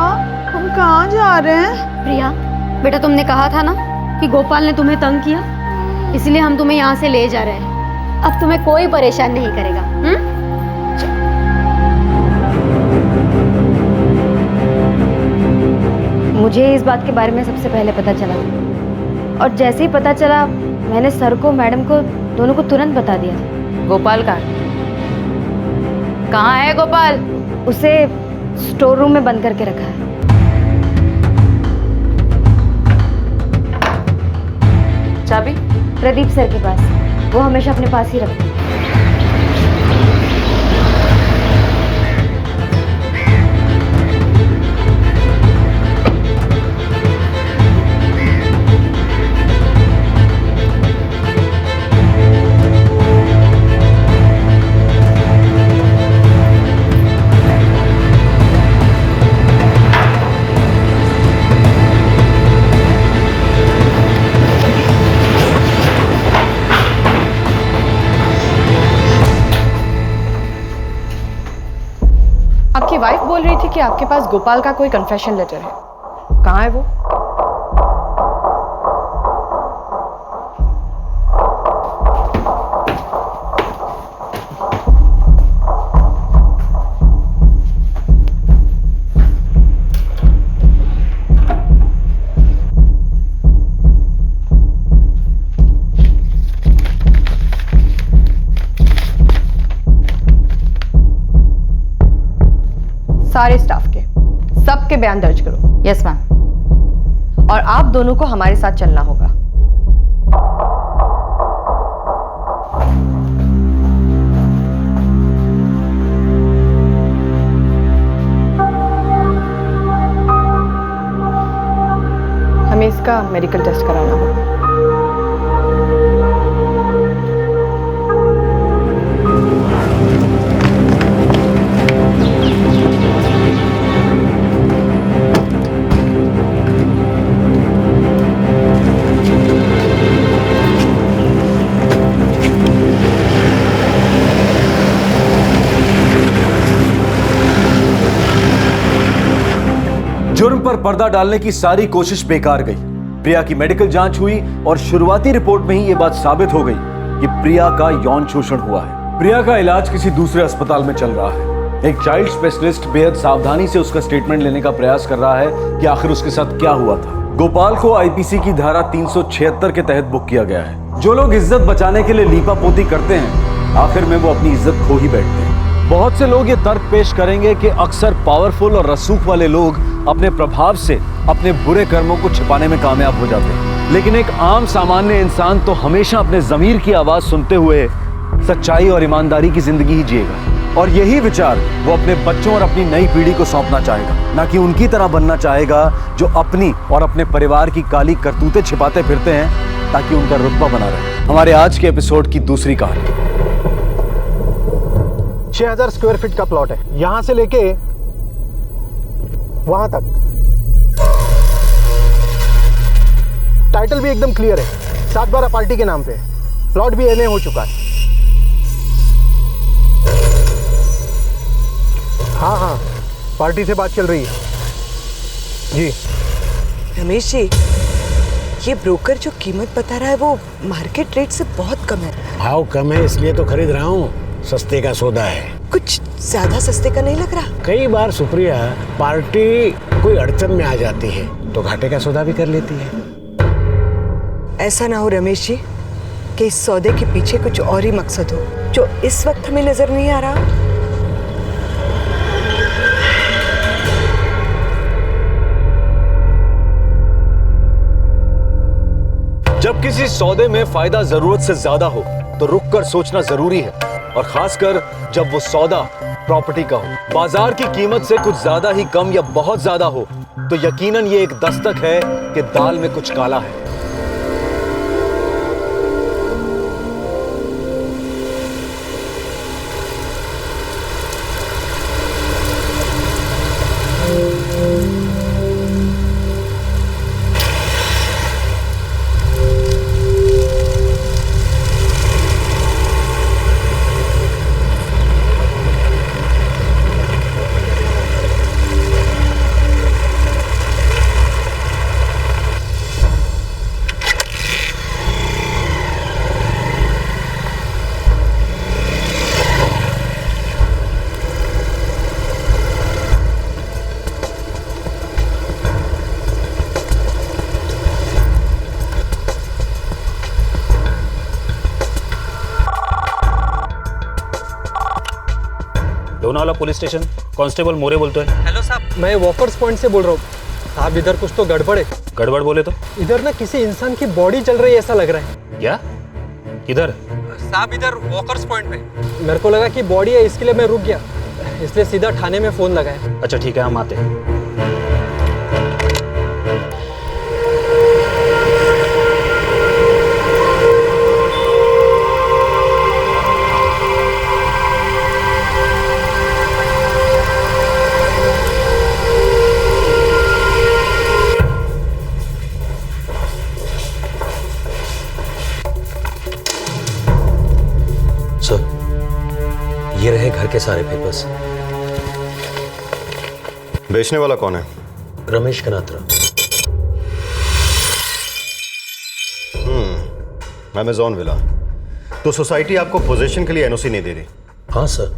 S7: हम कहाँ जा रहे हैं?
S13: प्रिया बेटा, तुमने कहा था ना कि गोपाल ने तुम्हें तंग किया, इसलिए हम तुम्हें यहाँ से ले जा रहे हैं। अब तुम्हें कोई परेशान नहीं करेगा।
S4: मुझे इस बात के बारे में सबसे पहले पता चला और जैसे ही पता चला मैंने सर को, मैडम को, दोनों को तुरंत बता दिया था।
S14: गोपाल कहाँ है गोपाल?
S4: उसे स्टोर रूम में बंद करके रखा है।
S14: चाबी?
S4: प्रदीप सर के पास, वो हमेशा अपने पास ही रखते हैं।
S14: आपकी वाइफ बोल रही थी कि आपके पास गोपाल का कोई कन्फेशन लेटर है, कहाँ है वो? सारे स्टाफ के, सबके बयान दर्ज करो।
S8: Yes ma'am.
S14: और आप दोनों को हमारे साथ चलना होगा। हमें इसका मेडिकल टेस्ट कराना होगा।
S3: जुर्म पर पर्दा डालने की सारी कोशिश बेकार गई। प्रिया की मेडिकल जांच हुई और शुरुआती रिपोर्ट में ही यह बात साबित हो गई कि प्रिया का यौन शोषण हुआ है। प्रिया का इलाज किसी दूसरे अस्पताल में चल रहा है। एक चाइल्ड स्पेशलिस्ट बेहद सावधानी से उसका स्टेटमेंट लेने का प्रयास कर रहा है कि आखिर उसके साथ क्या हुआ था। गोपाल को आईपीसी की धारा 376 के तहत बुक किया गया है। जो लोग इज्जत बचाने के लिए लीपापोती करते हैं, आखिर में वो अपनी इज्जत खो ही बैठते हैं। बहुत से लोग ये तर्क पेश करेंगे कि अक्सर पावरफुल और रसूख वाले लोग अपने प्रभाव से अपने बुरे कर्मों को छिपाने में कामयाब हो जाते हैं, लेकिन एक आम सामान्य इंसान तो हमेशा अपने ज़मीर की आवाज सुनते हुए सच्चाई और ईमानदारी की जिंदगी ही जिएगा। और यही विचार वो अपने बच्चों और अपनी नई पीढ़ी को सौंपना चाहेगा, ना कि उनकी तरह बनना चाहेगा जो अपनी और अपने परिवार की काली करतूतें छिपाते फिरते हैं ताकि उनका रुतबा बना रहे। हमारे आज के एपिसोड की दूसरी कहानी।
S6: 6000 स्क्वायर फीट का प्लॉट है, यहां से लेके वहां तक। टाइटल भी एकदम क्लियर है, 7/12 पार्टी के नाम पे। प्लॉट भी एनए हो चुका है। हाँ, पार्टी से बात चल रही है जी।
S15: रमेश जी, ये ब्रोकर जो कीमत बता रहा है वो मार्केट रेट से बहुत कम है।
S16: भाव कम है इसलिए तो खरीद रहा हूँ, सस्ते का सौदा है।
S15: कुछ ज्यादा सस्ते का नहीं लग रहा?
S16: कई बार सुप्रिया पार्टी कोई अड़चन में आ जाती है तो घाटे का सौदा भी कर लेती है।
S15: ऐसा ना हो रमेश जी कि इस सौदे के पीछे कुछ और ही मकसद हो जो इस वक्त हमें नजर नहीं आ रहा।
S3: जब किसी सौदे में फायदा जरूरत से ज्यादा हो तो रुक कर सोचना जरूरी है, और खासकर जब वो सौदा प्रॉपर्टी का हो। बाजार की कीमत से कुछ ज्यादा ही कम या बहुत ज्यादा हो तो यकीनन ये एक दस्तक है कि दाल में कुछ काला है।
S17: लोनावाला पुलिस स्टेशन, कांस्टेबल मोरे बोलते हैं।
S18: हेलो साहब, मैं वॉकर्स पॉइंट से बोल रहा हूँ साहब। इधर कुछ तो गड़बड़ है।
S17: गड़बड़ बोले तो?
S18: इधर ना किसी इंसान की बॉडी चल रही है ऐसा लग रहा है।
S17: क्या? इधर?
S18: साहब इधर वॉकर्स पॉइंट पे। मेरे को लगा कि बॉडी है, इसके लिए मैं रुक गया, इसलिए सीधा थाने में फोन लगाया।
S17: अच्छा ठीक है, हम आते हैं।
S19: सर, ये रहे घर के सारे पेपर्स।
S20: बेचने वाला कौन है?
S19: रमेश कनात्रा।
S20: Amazon villa. तो सोसाइटी आपको पोजीशन के लिए एनओसी नहीं दे रही?
S19: हाँ सर।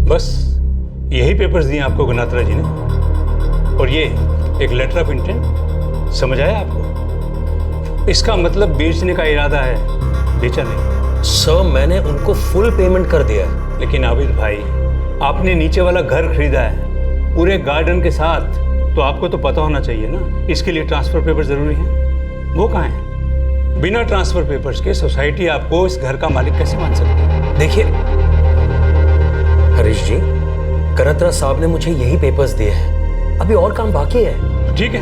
S21: बस यही पेपर्स दिए आपको गनात्रा जी ने, और ये एक लेटर ऑफ इंटेंट। समझ आया आपको? इसका मतलब बेचने का इरादा है, बेचा नहीं।
S19: सर मैंने उनको फुल पेमेंट कर दिया है।
S21: लेकिन आबिद भाई, आपने नीचे वाला घर खरीदा है पूरे गार्डन के साथ, तो आपको तो पता होना चाहिए ना इसके लिए ट्रांसफर पेपर जरूरी हैं। वो कहाँ हैं? बिना ट्रांसफर पेपर्स के सोसाइटी आपको इस घर का मालिक कैसे मान सकती है?
S19: देखिए हरीश जी, कनात्रा साहब ने मुझे यही पेपर्स दिए हैं, अभी और काम बाकी है।
S21: ठीक है,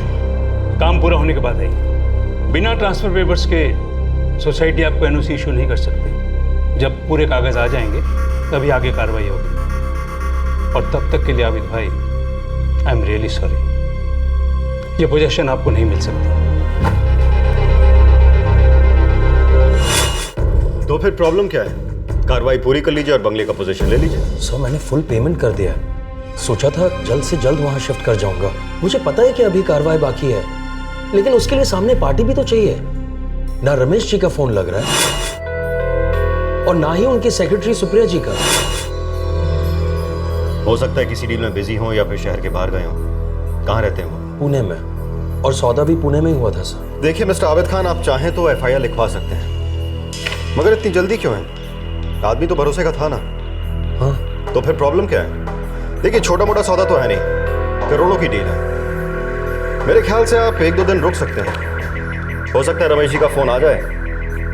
S21: काम पूरा होने के बाद आइए। बिना ट्रांसफर पेपर्स के सोसाइटी आपको एनओसी इशू नहीं कर सकती। जब पूरे कागज आ जाएंगे तभी आगे कार्रवाई होगी, और तब तक के लिए आबिद भाई, आई एम रियली सॉरी, ये पोजीशन आपको नहीं मिल सकती।
S20: तो फिर प्रॉब्लम क्या है? कार्रवाई पूरी कर लीजिए और बंगले का पोजीशन ले लीजिए।
S19: सर मैंने फुल पेमेंट कर दिया है, सोचा था जल्द से जल्द वहां शिफ्ट कर जाऊंगा। मुझे पता है कि अभी कार्रवाई बाकी है, लेकिन उसके लिए सामने पार्टी भी तो चाहिए। ना रमेश जी का फोन लग रहा है और ना ही उनकी सेक्रेटरी सुप्रिया जी का।
S20: हो सकता है किसी डील में बिजी हो या फिर शहर के बाहर गए हो। कहाँ रहते हैं वो?
S19: पुणे में, और सौदा भी पुणे में ही हुआ था सर।
S20: देखिए मिस्टर आबिद खान, आप चाहें तो एफआईआर लिखवा सकते हैं, मगर इतनी जल्दी क्यों है? आदमी तो भरोसे का था ना।
S19: हाँ।
S20: तो फिर प्रॉब्लम क्या है? देखिए छोटा मोटा सौदा तो है नहीं, करोड़ों की डील है। मेरे ख्याल से आप 1-2 दिन रुक सकते हैं। हो सकता है रमेश जी का फोन आ जाए,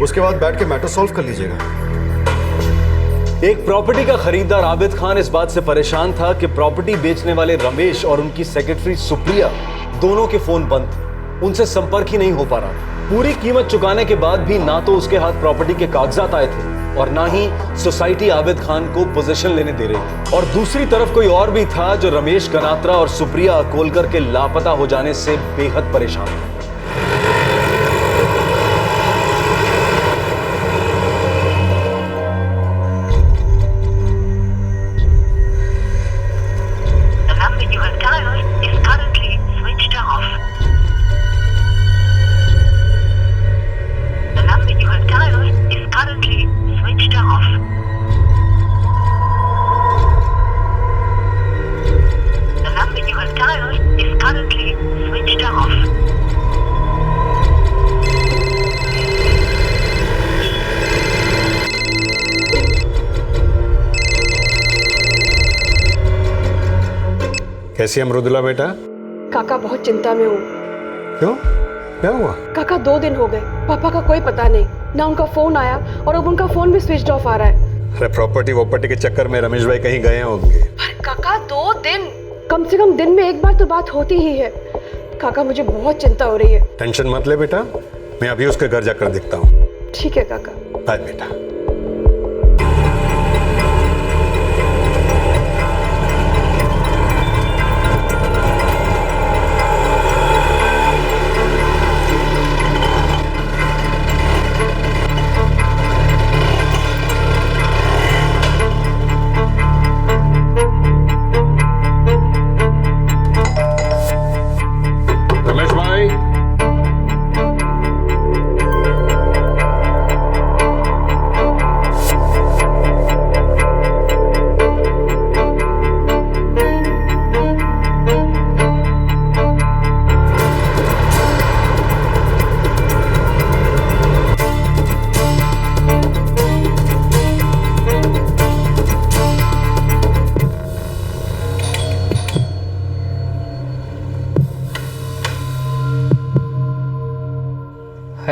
S20: उसके बाद बैठ के मैटर सॉल्व कर लीजिएगा।
S3: एक प्रॉपर्टी का खरीदार आबिद खान इस बात से परेशान था कि प्रॉपर्टी बेचने वाले रमेश और उनकी सेक्रेटरी सुप्रिया दोनों के फोन बंद थे, उनसे संपर्क ही नहीं हो पा रहा। पूरी कीमत चुकाने के बाद भी ना तो उसके हाथ प्रॉपर्टी के कागजात आए थे और ना ही सोसाइटी आबिद खान को पोजीशन लेने दे रही थी। और दूसरी तरफ कोई और भी था जो रमेश कनात्रा और सुप्रिया अकोलकर के लापता हो जाने से बेहद परेशान था।
S16: कैसी है मृदुला बेटा?
S14: काका बहुत चिंता में हूँ।
S16: क्यों? क्या हुआ?
S14: काका 2 दिन हो गए, पापा का कोई पता नहीं, ना उनका फोन आया और अब उनका फोन भी स्विच ऑफ आ रहा है।
S16: अरे प्रॉपर्टी के चक्कर में रमेश भाई कहीं गए होंगे।
S14: पर काका 2 दिन, कम से कम दिन में एक बार तो बात होती ही है। काका मुझे बहुत चिंता हो रही है।
S16: टेंशन मत ले बेटा, मैं अभी उसके घर जाकर देखता हूँ।
S14: ठीक है काका।
S16: बाय बेटा।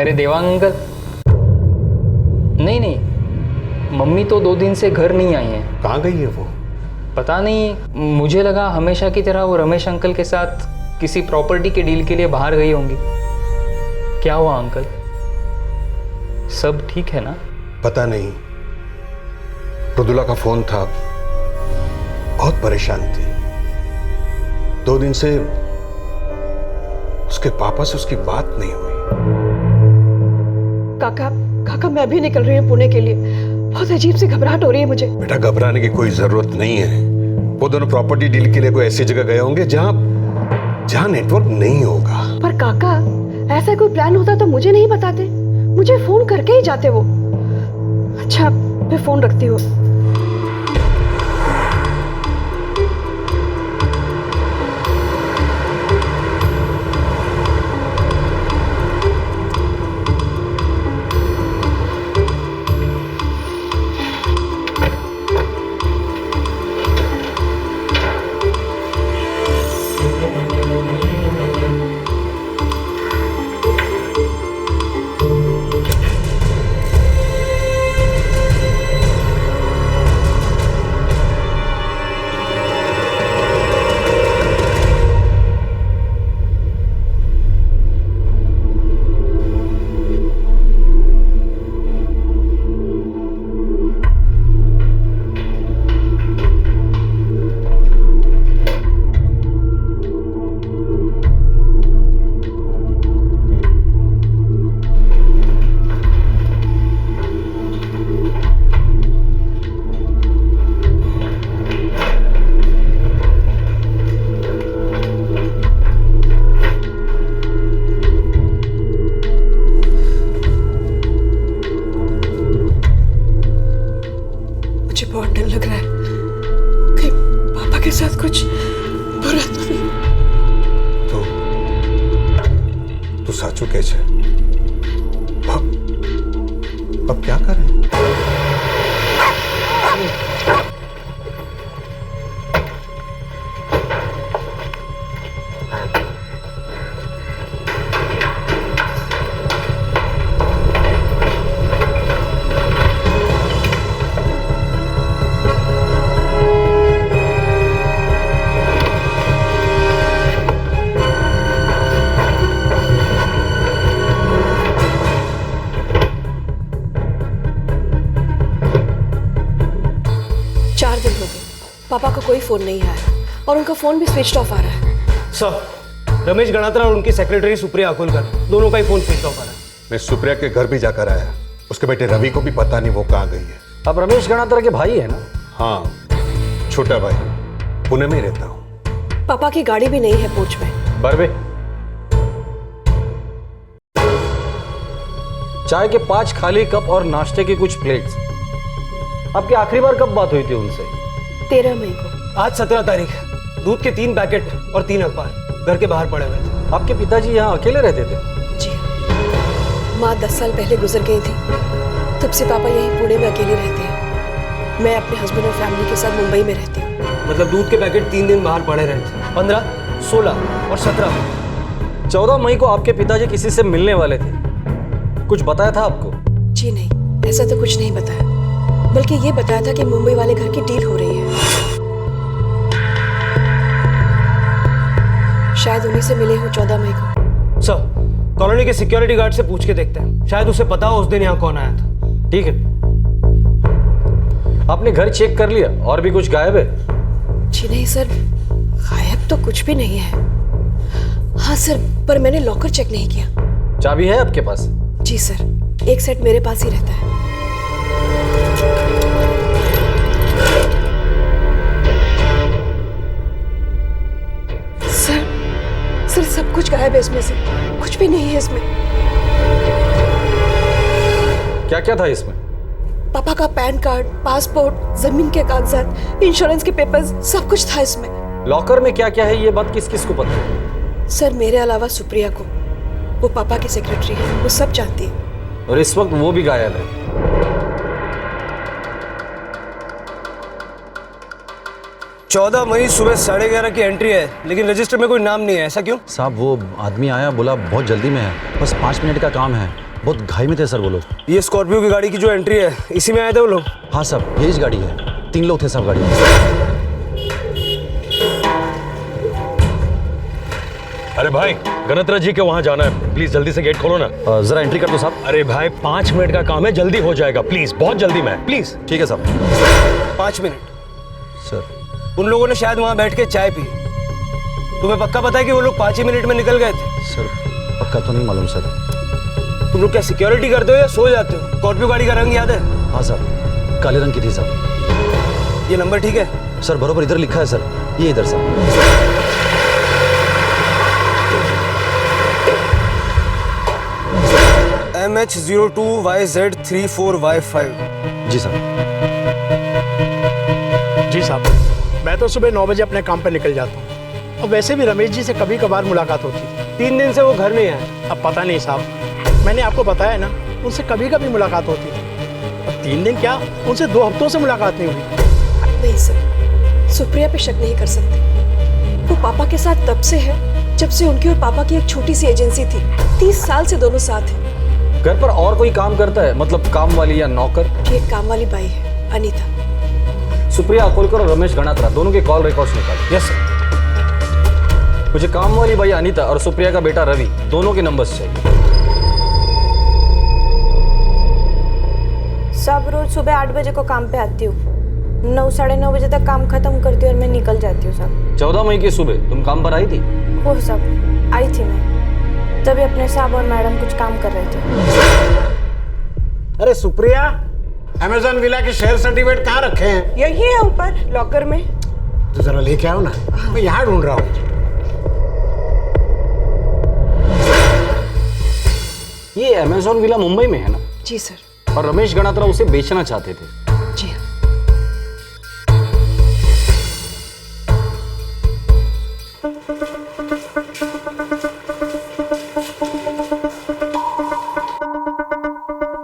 S18: अरे देवांग अंकल, नहीं नहीं, मम्मी तो 2 दिन से घर नहीं आई हैं।
S16: कहाँ गई है वो?
S18: पता नहीं, मुझे लगा हमेशा की तरह वो रमेश अंकल के साथ किसी प्रॉपर्टी के डील के लिए बाहर गई होंगी। क्या हुआ अंकल, सब ठीक है ना?
S16: पता नहीं, मृदुला का फोन था, बहुत परेशान थी। 2 दिन से उसके पापा से उसकी बात नहीं हुई।
S12: काका मैं भी निकल रही हूँ पुणे के लिए। बहुत अजीब सी घबराहट हो रही है मुझे।
S16: बेटा घबराने की कोई जरूरत नहीं है। वो दोनों प्रॉपर्टी डील के लिए कोई ऐसी जगह गए होंगे जहां नेटवर्क नहीं होगा।
S12: पर काका, ऐसा कोई प्लान होता तो मुझे नहीं बताते, मुझे फोन करके ही जाते वो। अच्छा, मैं फोन रखती हूँ। बहुत डर लग रहा है, कहीं पापा के साथ कुछ बुरा तो नहीं।
S16: तो साचू कैसे? अब क्या करें?
S12: पापा का कोई फोन नहीं आया और उनका फोन भी स्विच ऑफ आ रहा है।
S1: सर, रमेश गणात्रा और उनकी सेक्रेटरी सुप्रिया अकोलकर, दोनों का ही फोन स्विच ऑफ आ रहा है।
S16: मैं सुप्रिया के घर भी जाकर आया, उसके बेटे रवि को भी पता नहीं वो कहाँ गई है।
S19: अब रमेश गणात्रा के भाई है ना?
S16: हाँ, छोटा भाई, पुणे में ही रहता हूँ।
S12: पापा की गाड़ी भी नहीं है पूछ में।
S19: बरबे, चाय के 5 खाली कप और नाश्ते की कुछ प्लेट्स। आपकी आखिरी बार कब बात हुई थी उनसे?
S12: 13 मई को।
S1: आज 17 तारीख। दूध के 3 पैकेट और 3 अखबार घर के बाहर पड़े हुए थे।
S19: आपके पिताजी यहाँ अकेले रहते थे?
S12: जी, माँ 10 साल पहले गुजर गई थी, तब से पापा यहीं पुणे में अकेले रहते हैं। मैं अपने हस्बैंड और फैमिली के साथ मुंबई में रहती हूँ।
S1: मतलब दूध के पैकेट 3 दिन बाहर पड़े रहे थे, 15, 16 और 17।
S19: 14 मई को आपके पिताजी किसी से मिलने वाले थे, कुछ बताया था आपको?
S12: जी नहीं, ऐसा तो कुछ नहीं बताया, बल्कि ये बताया था कि मुंबई वाले घर की डील हो रही है। शायद उन्हीं से मिले हो 14 मई को।
S1: सर, कॉलोनी के सिक्योरिटी गार्ड से पूछ के देखते हैं, शायद उसे पता हो उस दिन यहाँ कौन आया था।
S19: ठीक है। आपने घर चेक कर लिया? और भी कुछ गायब है?
S12: जी नहीं सर, गायब तो कुछ भी नहीं है। हाँ सर, पर मैंने लॉकर चेक नहीं किया।
S19: चाबी है आपके पास?
S12: जी सर, एक सेट मेरे पास ही रहता है। सर सब कुछ गायब है इसमें से, कुछ भी नहीं है इसमें।
S19: क्या क्या था इसमें?
S12: पापा का पैन कार्ड, पासपोर्ट, जमीन के कागजात, इंश्योरेंस के पेपर्स, सब कुछ था इसमें।
S19: लॉकर में क्या क्या है ये बात किस किस को पता है?
S12: सर मेरे अलावा सुप्रिया को, वो पापा की सेक्रेटरी है, वो सब जानती है।
S19: और इस वक्त वो भी गायब है।
S1: 14 मई सुबह 11:30 की एंट्री है, लेकिन रजिस्टर में कोई नाम नहीं है। ऐसा क्यों?
S17: साहब वो आदमी आया, बोला बहुत जल्दी में है, बस 5 मिनट का काम है।
S19: बहुत घाई में थे सर वो लोग।
S9: ये स्कॉर्पियो की गाड़ी की जो एंट्री है इसी में आए थे वो लोग?
S19: हाँ सर, यही गाड़ी है, 3 लोग थे सब गाड़ी में।
S22: अरे भाई, गणतरा जी के वहां जाना है, प्लीज जल्दी से गेट खोलो ना।
S19: जरा एंट्री कर दो साहब।
S22: अरे भाई 5 मिनट का काम है, जल्दी हो जाएगा प्लीज, बहुत जल्दी में प्लीज।
S19: ठीक है साहब।
S9: 5 मिनट?
S19: सर
S9: उन लोगों ने शायद वहां बैठ के चाय पी। तुम्हें पक्का पता है कि वो लोग 5 ही मिनट में निकल गए थे?
S19: सर पक्का तो नहीं मालूम सर।
S9: तुम लोग क्या सिक्योरिटी करते हो या सो जाते हो? स्कॉर्पियो गाड़ी का रंग याद है?
S19: हाँ सर, काले रंग की थी सर।
S9: ये नंबर ठीक है?
S19: सर बरोबर इधर लिखा है सर, ये इधर सर।
S9: MH02YZ34Y5।
S19: जी सर।
S10: जी साहब, मैं तो सुबह 9 बजे अपने काम पर निकल जाता हूँ और वैसे भी रमेश जी से कभी कभार मुलाकात होती है।
S9: 3 दिन से वो घर नहीं आए।
S10: अब पता नहीं साहब, मैंने आपको बताया ना, उनसे कभी कभी मुलाकात होती है। और 3 दिन क्या, उनसे 2 हफ्तों से मुलाकात नहीं हुई।
S12: नहीं सर, सुप्रिया पे शक नहीं कर सकते। वो पापा के साथ तब से है जब से उनकी और पापा की एक छोटी सी एजेंसी थी। 30 साल से दोनों साथ हैं।
S3: घर पर और कोई काम करता है, मतलब काम वाली या नौकर?
S12: एक काम वाली बाई है, अनीता।
S3: सुप्रिया अकोलकर और रमेश गणात्रा दोनों के कॉल रिकॉर्ड्स निकालो।
S9: Yes sir.
S3: मुझे काम वाली बाई अनीता और सुप्रिया का बेटा रवि दोनों के नंबर्स चाहिए।
S23: सब रोज सुबह 8 बजे को काम पे आती हूँ, 9 साढ़े 9 बजे तक काम खत्म करती हूँ और मैं निकल जाती हूँ सब।
S3: 14 मई की सुबह तुम काम पर आई थी?
S23: वो सब आई थी मैं, तभी अपने साहब और मैडम कुछ काम कर रहे थे।
S10: अरे सुप्रिया, अमेज़न विला के शेयर सर्टिफिकेट कहाँ रखे हैं?
S12: यही है ऊपर लॉकर में।
S10: तो जरा लेके आओ ना, मैं यहाँ ढूंढ रहा हूँ।
S3: ये अमेज़न विला मुंबई में है ना?
S12: जी सर।
S3: और रमेश गणात्रा उसे बेचना चाहते थे?
S12: जी हाँ।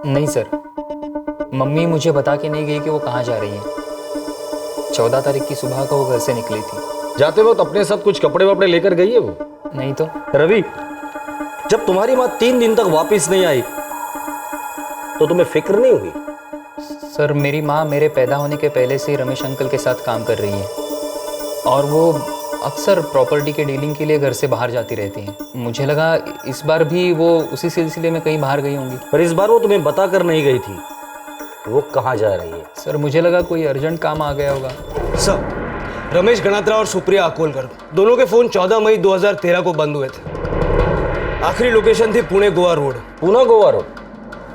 S18: नहीं सर, मम्मी मुझे बता के नहीं गई कि वो कहाँ जा रही है। 14 तारीख की सुबह को वो घर से निकली थी।
S19: जाते वक्त अपने साथ कुछ कपड़े वपड़े लेकर गई है वो?
S18: नहीं तो।
S19: रवि, जब तुम्हारी माँ 3 दिन तक वापस नहीं आई तो तुम्हें फिक्र नहीं हुई?
S18: सर मेरी माँ मेरे पैदा होने के पहले से रमेश अंकल के साथ काम कर रही है और वो अक्सर प्रॉपर्टी के डीलिंग के लिए घर से बाहर जाती रहती हैं। मुझे लगा इस बार भी वो उसी सिलसिले में कहीं बाहर गई होंगी।
S19: पर इस बार वो तुम्हें बता कर नहीं गई थी, वो कहाँ जा रही है?
S18: सर मुझे लगा कोई अर्जेंट काम आ गया होगा।
S9: सर, रमेश गणात्रा और सुप्रिया अकोलकर दोनों के फोन 14 मई 2013 को बंद हुए थे। आखिरी लोकेशन थी पुणे गोवा रोड।
S19: पुणे गोवा रोड?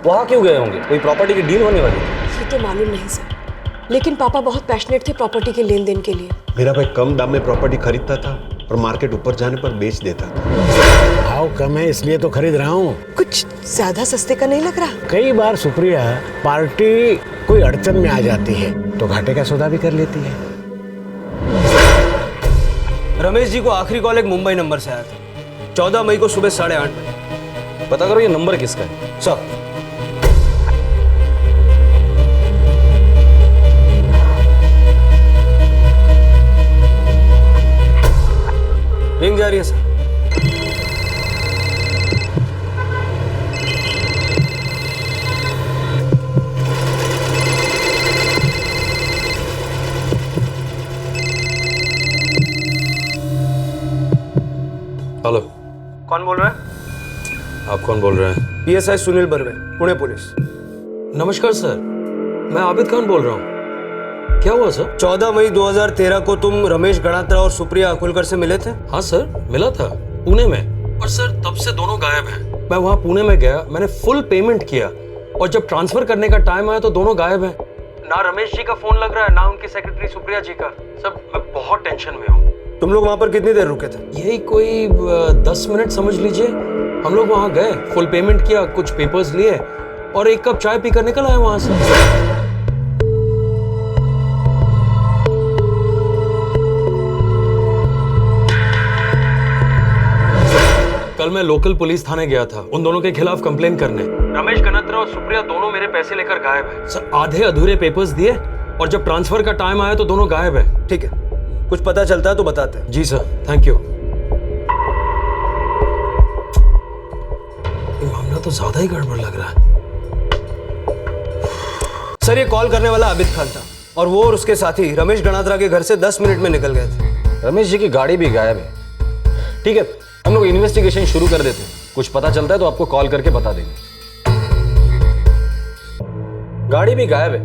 S19: वहाँ क्यों गए होंगे? कोई प्रॉपर्टी की डील होने वाली थी?
S12: ये तो मालूम नहीं सर, लेकिन पापा बहुत पैशनेट थे प्रॉपर्टी के लेन देन के लिए।
S24: मेरा भाई कम दाम में प्रॉपर्टी खरीदता था और मार्केट ऊपर जाने पर बेच देता था।
S10: भाव कम है इसलिए तो खरीद रहा हूँ।
S12: कुछ ज्यादा सस्ते का नहीं लग रहा?
S10: कई बार सुप्रिया पार्टी कोई अड़चन में आ जाती है तो घाटे का सौदा भी कर लेती है।
S9: रमेश जी को आखिरी कॉल एक मुंबई नंबर से आया था 14 मई को सुबह 8:30 बजे।
S19: पता करो ये नंबर किसका है।
S9: सर, रिंग जा रही है सर।
S19: हेलो,
S9: कौन बोल रहा है?
S19: आप कौन बोल रहे हैं?
S9: PSI Sunil Barve, Pune police.
S19: नमस्कार सर, मैं आबिद खान बोल रहा हूँ। क्या हुआ सर?
S9: 14 मई 2013 को तुम रमेश गणात्रा और सुप्रिया अकोलकर से मिले थे?
S19: हाँ सर, मिला था पुणे में। और सर तब से दोनों गायब हैं। मैं वहाँ पुणे में गया, मैंने फुल पेमेंट किया और जब ट्रांसफर करने का टाइम आया तो दोनों गायब हैं। ना रमेश जी का फोन लग रहा है, ना उनकी सेक्रेटरी सुप्रिया जी का। सर मैं बहुत टेंशन में हूँ।
S9: तुम लोग वहाँ पर कितनी देर रुके थे?
S19: यही कोई 10 मिनट समझ लीजिए। हम लोग वहाँ गए, फुल पेमेंट किया, कुछ पेपर्स लिए और 1 कप चाय पीकर निकल आए वहाँ से। कल मैं लोकल पुलिस थाने गया था उन दोनों के खिलाफ कंप्लेन करने। रमेश गणात्रा और सुप्रिया दोनों मेरे पैसे लेकर गायब है। सर आधे अधूरे पेपर्स दिए और जब ट्रांसफर का टाइम आया तो दोनों गायब है।
S9: ठीक है, कुछ पता चलता है तो बताते हैं।
S19: जी सर, थैंक यू। ये मामला तो ज्यादा ही गड़बड़ लग रहा है।
S9: सर ये कॉल करने वाला आबिद खान था और वो और उसके साथी रमेश गणात्रा के घर से 10 मिनट में निकल गए थे।
S19: रमेश जी की गाड़ी भी गायब है। ठीक है, हम लोग इन्वेस्टिगेशन शुरू कर देते हैं। कुछ पता चलता है तो आपको कॉल करके बता देंगे। गाड़ी भी गायब है,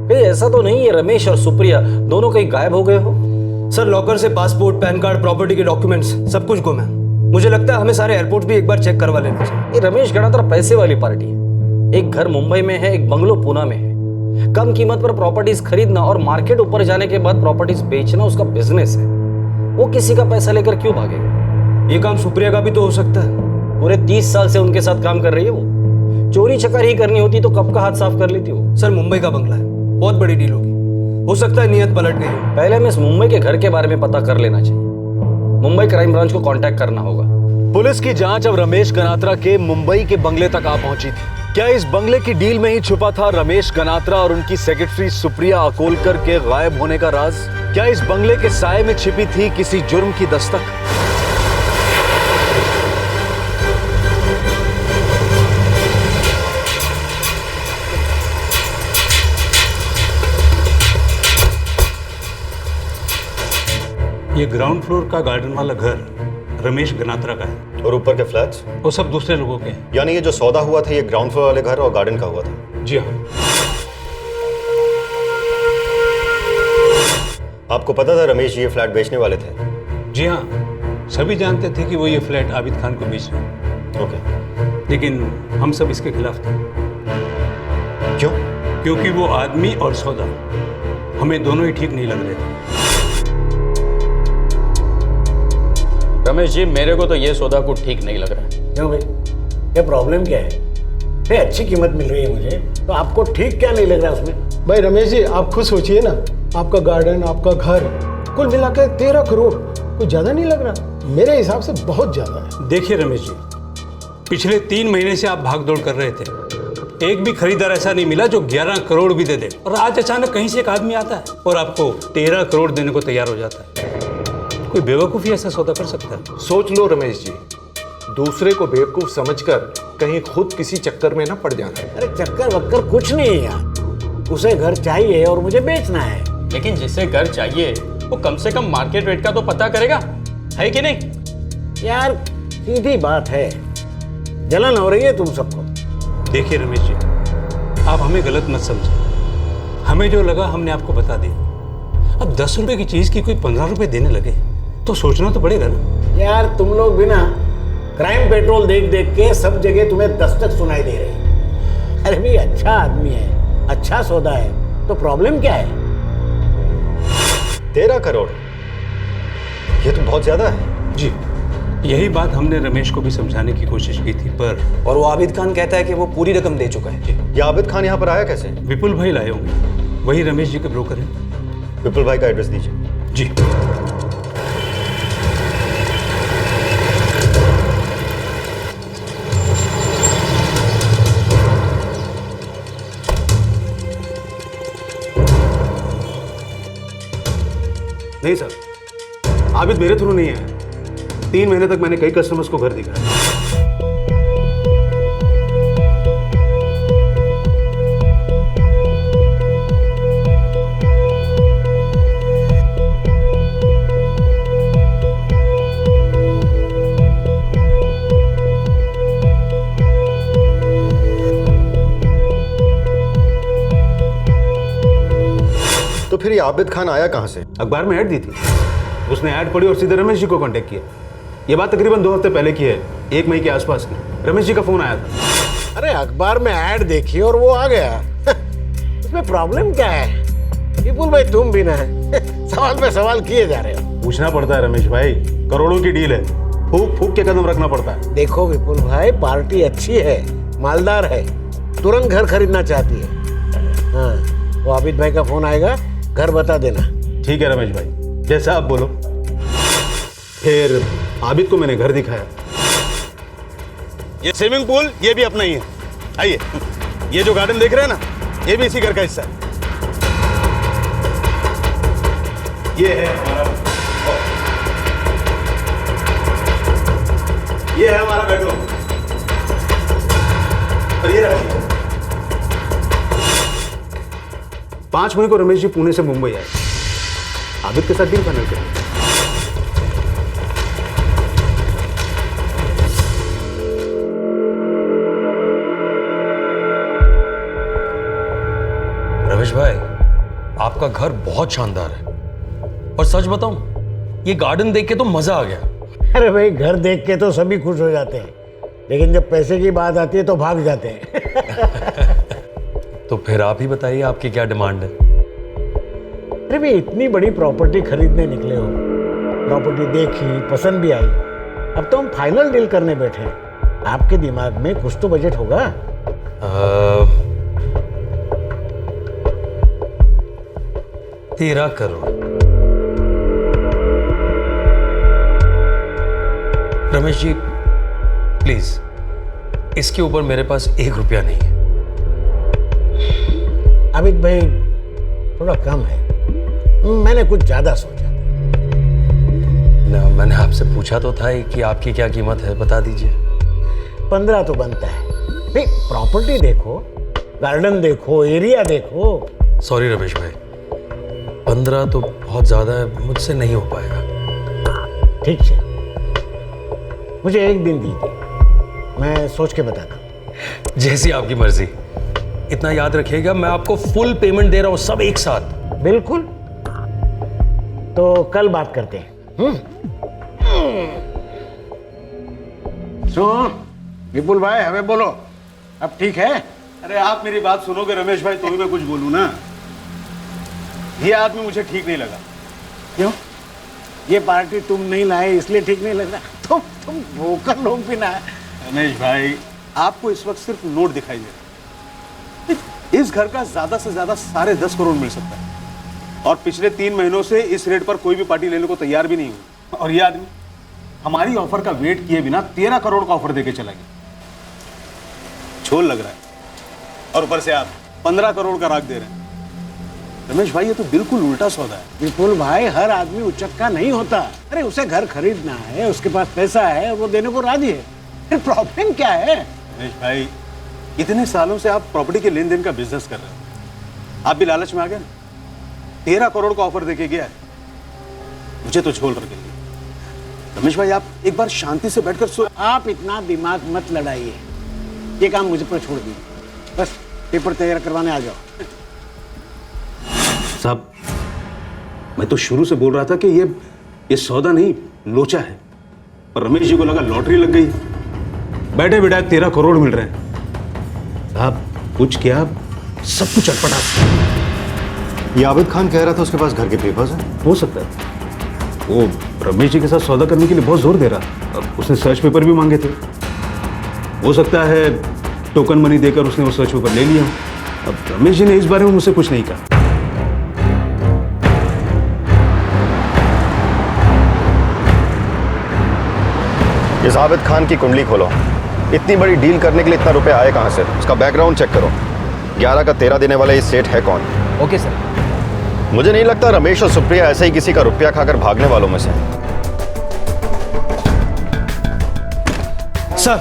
S19: कहीं ऐसा तो नहीं है रमेश और सुप्रिया दोनों कहीं गायब हो गए हो?
S9: सर लॉकर से पासपोर्ट, पैन कार्ड, प्रॉपर्टी के डॉक्यूमेंट्स सब कुछ गुम है। मुझे लगता है हमें सारे एयरपोर्ट भी एक बार चेक करवा लेना चाहिए।
S19: ये रमेश गणात्रा पैसे वाली पार्टी है। एक घर मुंबई में है, एक बंगलो पुणे में है। कम कीमत पर प्रॉपर्टीज खरीदना और मार्केट ऊपर जाने के बाद प्रॉपर्टीज बेचना उसका बिजनेस है। वो किसी का पैसा लेकर क्यों भागेगा?
S9: ये काम सुप्रिया का भी तो हो सकता है।
S19: पूरे 30 साल से उनके साथ काम कर रही है वो। चोरी चकारी ही करनी होती तो कब का हाथ साफ कर लेती वो।
S9: सर मुंबई का बंगला है, बहुत बड़ी डील होगी। हो सकता है नियत पलट गई हो।
S19: पहले हमें इस मुंबई के घर के बारे में पता कर लेना चाहिए। मुंबई क्राइम ब्रांच को कांटेक्ट करना होगा।
S3: पुलिस की जांच अब रमेश गणात्रा के मुंबई के बंगले तक आ पहुंची थी। क्या इस बंगले की डील में ही छुपा था रमेश गणात्रा और उनकी सेक्रेटरी सुप्रिया अकोलकर के गायब होने का राज? क्या इस बंगले के साए में छिपी थी किसी जुर्म की दस्तक?
S21: ये ग्राउंड फ्लोर का गार्डन वाला घर रमेश गणात्रा का है
S20: और ऊपर के फ्लैट्स
S21: वो सब दूसरे लोगों के हैं।
S20: यानी ये जो सौदा हुआ था ये ग्राउंड फ्लोर वाले घर और गार्डन का हुआ था?
S21: जी हाँ।
S20: आपको पता था रमेश ये फ्लैट बेचने वाले थे?
S21: जी हाँ, सभी जानते थे कि वो ये फ्लैट आबिद खान को बेच रहे हैं।
S20: ओके।
S21: लेकिन हम सब इसके खिलाफ थे।
S20: क्यों?
S21: क्योंकि वो आदमी और सौदा हमें दोनों ही ठीक नहीं लग रहे थे।
S19: रमेश जी, मेरे को तो ये सौदा कुछ ठीक नहीं लग रहा है।
S2: क्यों भाई, ये प्रॉब्लम क्या है? अच्छी कीमत मिल रही है मुझे, तो आपको ठीक क्या नहीं लग रहा उसमें?
S10: भाई रमेश जी आप खुद सोचिए ना, आपका गार्डन, आपका घर, कुल मिलाकर 13 करोड़, कुछ ज्यादा नहीं लग रहा? मेरे हिसाब से बहुत ज्यादा है।
S21: देखिए रमेश जी, पिछले 3 महीने से आप भाग दौड़ कर रहे थे। एक भी खरीदार ऐसा नहीं मिला जो 11 करोड़ भी दे दे, और आज अचानक कहीं से एक आदमी आता है और आपको 13 करोड़ देने को तैयार हो जाता है। कोई बेवकूफ़ी ऐसा सौदा कर सकता है?
S24: सोच लो रमेश जी, दूसरे को बेवकूफ समझकर कहीं खुद किसी चक्कर में ना पड़ जाना।
S2: अरे चक्कर वक्कर कुछ नहीं है यार, उसे घर चाहिए और मुझे बेचना है।
S18: लेकिन जिसे घर चाहिए वो कम से कम मार्केट रेट का तो पता करेगा, है कि नहीं?
S2: यार सीधी बात है, जलन हो रही है तुम सबको।
S21: देखिए रमेश जी, आप हमें गलत मत समझें। हमें जो लगा हमने आपको बता दिया। अब 10 रुपए की चीज की कोई 15 रुपए देने लगे तो सोचना तो पड़ेगा ना।
S2: यार तुम लोग भी ना क्राइम पेट्रोल देख देख के सब जगह तुम्हें दस्तक सुनाई दे रही। अरे भाई अच्छा आदमी है, अच्छा सौदा है, तो प्रॉब्लम क्या है?
S20: 13 करोड़, ये तो बहुत ज्यादा है।
S21: जी, यही बात हमने रमेश को भी समझाने की कोशिश की थी, पर
S9: और वो आबिद खान कहता है कि वो पूरी रकम दे चुका है।
S20: ये आबिद खान यहाँ पर आया कैसे?
S21: विपुल भाई लाए होंगे, वही रमेश जी के ब्रोकर हैं।
S20: विपुल भाई का एड्रेस दीजिए।
S21: जी।
S24: नहीं सर, आबिद मेरे थ्रू नहीं है। 3 महीने तक मैंने कई कस्टमर्स को घर दिखाया।
S20: तो फिर ये आबिद खान आया कहाँ से?
S24: अखबार में ऐड दी थी, उसने ऐड पढ़ी और सीधे रमेश जी को कांटेक्ट किया। ये बात तकरीबन 2 हफ्ते पहले की है, 1 मई के आसपास की। रमेश जी का फोन आया था।
S2: अरे अखबार में ऐड देखी और वो आ गया। उसमें प्रॉब्लम क्या है? विपुल भाई तुम भी ना सवाल पे सवाल किए जा रहे हो।
S24: पूछना पड़ता है रमेश भाई, करोड़ों की डील है, फूक फूक के कदम रखना पड़ता है।
S2: देखो विपुल भाई, पार्टी अच्छी है, मालदार है, तुरंत घर खरीदना चाहती है। हाँ, वो आबिद भाई का फोन आएगा, घर बता देना।
S24: ठीक है रमेश भाई, जैसा आप बोलो। फिर आबिद को मैंने घर दिखाया। ये स्विमिंग पूल ये भी अपना ही है। आइए, ये जो गार्डन देख रहे हैं ना, ये भी इसी घर का हिस्सा है। ये है हमारा, ये है हमारा बेडरूम। और ये रखिए। 5 मई को रमेश जी पुणे से मुंबई आए, आबिद के साथ डील फाइनल करें।
S22: रमेश भाई, आपका घर बहुत शानदार है और सच बताऊं, ये गार्डन देख के तो मजा आ गया।
S2: अरे भाई, घर देख के तो सभी खुश हो जाते हैं, लेकिन जब पैसे की बात आती है तो भाग जाते हैं।
S22: तो फिर आप ही बताइए, आपकी क्या डिमांड है?
S2: अरे भाई, इतनी बड़ी प्रॉपर्टी खरीदने निकले हो, प्रॉपर्टी देखी, पसंद भी आई, अब तो हम फाइनल डील करने बैठे हैं। आपके दिमाग में कुछ तो बजट होगा।
S22: 13 करोड़। रमेश जी प्लीज, इसके ऊपर मेरे पास 1 रुपया नहीं है।
S2: अमित भाई, थोड़ा कम है, मैंने कुछ ज्यादा सोचा
S22: ना, मैंने आपसे पूछा तो था ही कि आपकी क्या कीमत है, बता दीजिए।
S2: 15 तो बनता है भाई। प्रॉपर्टी देखो, गार्डन देखो, एरिया देखो।
S22: सॉरी रमेश भाई, 15 तो बहुत ज्यादा है, मुझसे नहीं हो पाएगा।
S2: ठीक है, मुझे 1 दिन दीजिए, मैं सोच के बताता हूँ।
S22: जैसी आपकी मर्जी। इतना याद रखिएगा, मैं आपको फुल पेमेंट दे रहा हूं, सब एक साथ।
S2: बिल्कुल, तो कल बात करते हैं।
S24: सुन विपुल भाई, हमें बोलो, अब ठीक है? अरे आप मेरी बात सुनोगे रमेश भाई, तो भी मैं कुछ बोलूं ना। ये आदमी मुझे ठीक नहीं लगा।
S2: क्यों? ये पार्टी तुम नहीं लाए इसलिए ठीक नहीं लग रहा? तुम ब्रोकर लोग भी ना।
S24: रमेश भाई, आपको इस वक्त सिर्फ नोट दिखाई दे रहा है। इस घर का ज्यादा से ज्यादा 10.5 करोड़ मिल सकता है, और पिछले 3 महीनों से इस रेट पर कोई भी पार्टी लेने को तैयार भी नहीं हुई। और ये आदमी हमारी ऑफर का वेट किए बिना 13 करोड़ का ऑफर देके चला गया। झोल लग रहा है, और ऊपर से आप 15 करोड़ का राग दे रहे हैं। रमेश भाई, ये तो बिल्कुल उल्टा सौदा है।
S2: विपुल भाई, हर आदमी उचक्का नहीं होता। अरे उसे घर खरीदना है, उसके पास पैसा है, वो देने को राजी है। फिर प्रॉब्लम क्या है?
S24: रमेश भाई, इतने सालों से आप प्रॉपर्टी के लेन देन का बिजनेस कर रहे हो, आप भी लालच में आ गए ना। 13 करोड़ का ऑफर देके गया है, मुझे तो झोल रख गई। रमेश भाई, आप एक बार शांति से बैठकर
S2: आप इतना दिमाग मत लड़ाइए, ये काम मुझे पर छोड़ दीजिए। बस पेपर तैयार करवाने आ जाओ।
S24: साहब, मैं तो शुरू से बोल रहा था कि ये सौदा नहीं, लोचा है, पर रमेश जी को लगा लॉटरी लग गई। बैठे बिठाए 13 करोड़ मिल रहे हैं। साहब, कुछ क्या, सब कुछ अटपटा।
S20: ये आबिद खान कह रहा था उसके पास घर के पेपर्स हैं।
S24: हो सकता है वो रमेश जी के साथ सौदा करने के लिए बहुत जोर दे रहा। अब उसने सर्च पेपर भी मांगे थे, हो सकता है टोकन मनी देकर उसने वो सर्च पेपर ले लिया। अब रमेश जी ने इस बारे में मुझसे कुछ नहीं कहा।
S20: इस आबिद खान की कुंडली खोलो। इतनी बड़ी डील करने के लिए इतना रुपए आए कहां से? उसका बैकग्राउंड चेक करो। 11 का 13 देने वाला ये सेठ है कौन?
S18: Okay sir.
S20: मुझे नहीं लगता रमेश और सुप्रिया ऐसे ही किसी का रुपया खाकर भागने वालों में से हैं।
S9: सर,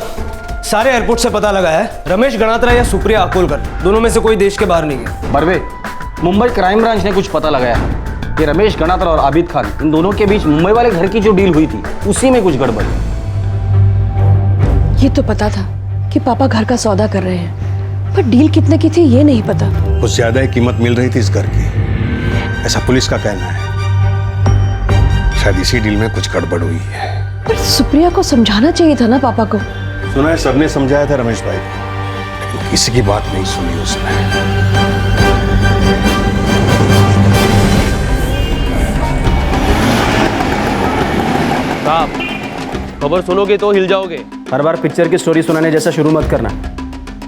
S9: सारे एयरपोर्ट से पता लगा है, रमेश गणात्रा या सुप्रिया अकोलकर दोनों में से कोई देश के बाहर नहीं है।
S17: बर्वे, मुंबई क्राइम ब्रांच ने कुछ पता लगाया है कि रमेश गणात्रा और आबिद खान, इन दोनों के बीच मुंबई वाले घर की जो डील हुई थी उसी में कुछ गड़बड़ है।
S12: ये तो पता था कि पापा घर का सौदा कर रहे हैं, पर डील कितने की थी ये नहीं पता।
S16: कुछ ज्यादा ही कीमत मिल रही थी इस घर की, ऐसा पुलिस का कहना है। शायद इसी डील में कुछ गड़बड़ हुई है।
S12: पर सुप्रिया को समझाना चाहिए था ना पापा को।
S16: सुना है सबने समझाया था रमेश भाई, लेकिन किसी की बात नहीं सुनी उसने।
S1: साहब, खबर सुनोगे तो हिल जाओगे।
S17: हर बार पिक्चर की स्टोरी सुनाने जैसा शुरू मत करना,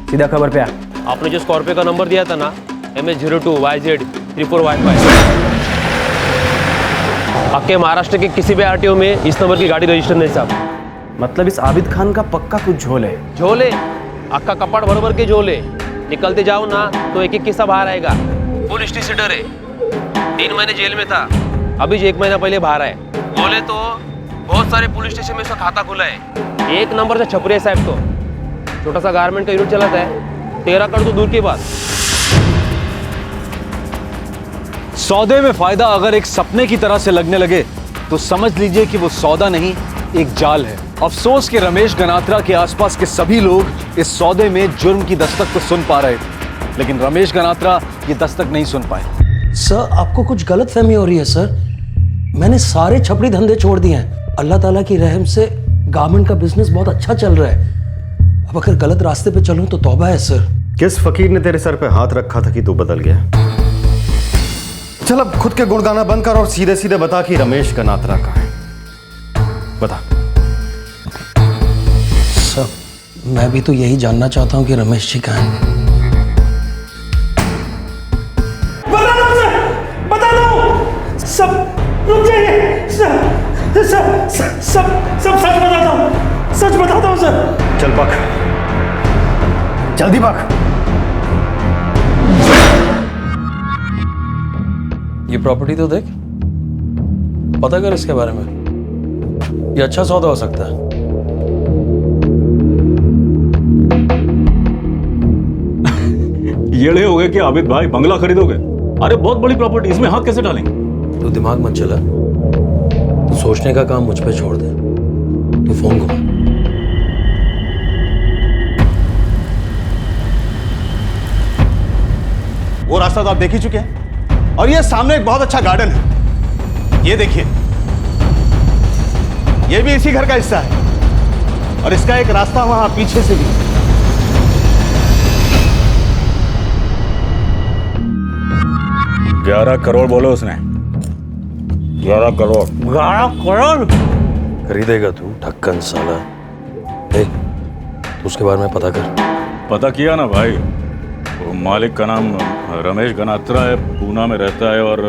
S17: सीधा खबर पे आ।
S1: आपने जो स्कॉर्पियो का नंबर दिया था ना, MS02YZ34Y5, आपके महाराष्ट्र के किसी भी RTO में इस नंबर की गाड़ी रजिस्टर नहीं साहब।
S17: मतलब इस आबिद खान का पक्का कुछ झोल है।
S1: झोले, आपका कपाट भर के झोले। निकलते जाओ ना तो एक एक किस्सा बाहर आएगा। फुल हिस्ट्री से डर है। 3 महीने जेल में था, अभी 1 महीना पहले बाहर आए। बोले तो बहुत सारे पुलिस स्टेशन में उसका खाता खुला है। 1 नंबर से छपरी है साहब। तो छोटा सा गारमेंट का यूनिट चलाता है, 13 करोड़ तो दूर की बात।
S3: सौदे में फायदा अगर एक सपने की तरह से लगने लगे तो समझ लीजिए कि वो सौदा नहीं, एक जाल है। अफसोस कि रमेश गनात्रा के आसपास के सभी लोग इस सौदे में जुर्म की दस्तक को सुन पा रहे थे, लेकिन रमेश गनात्रा ये दस्तक नहीं सुन पाए।
S19: सर, आपको कुछ गलत फहमी हो रही है सर। मैंने सारे छपड़ी धंधे छोड़ दिए हैं। अल्लाह ताला की रहम से गारमेंट का बिजनेस बहुत अच्छा चल रहा है। अब अगर गलत रास्ते पे चलूं तो तौबा है सर।
S20: किस फकीर ने तेरे सर पे हाथ रखा था कि तू बदल गया? चल अब खुद के गुण गाना बंद कर और सीधे सीधे बता कि रमेश गनात्रा कहाँ है। बता।
S19: सर, मैं भी तो यही जानना चाहता हूँ कि रमेश जी कहाँ हैं।
S6: बता दो सब, रुक जाइए सर, सब सच बताता हूँ, सच बताता हूँ सर।
S20: चल पक, जल्दी पक।
S19: ये प्रॉपर्टी तो देख, पता कर इसके बारे में, ये अच्छा सौदा हो सकता है।
S21: येड़े हो गए कि आबिद भाई बंगला खरीदोगे? अरे बहुत बड़ी प्रॉपर्टी, इसमें हाथ कैसे डालेंगे?
S19: तू दिमाग मत चला, तू सोचने का काम मुझ पे छोड़ दे। तू फोन घुमा।
S24: वो रास्ता तो आप देख ही चुके हैं, और ये सामने एक बहुत अच्छा गार्डन है, ये देखिए, ये भी इसी घर का हिस्सा है, और इसका एक रास्ता वहां पीछे से भी।
S21: 11 करोड़ बोलो उसने। 11 करोड़।
S19: 11 करोड़ खरीदेगा तू? ढक्कन साला। ए, तू उसके बारे में पता कर।
S21: पता किया ना भाई, वो मालिक का नाम रमेश गनात्रा है, पूना में रहता है और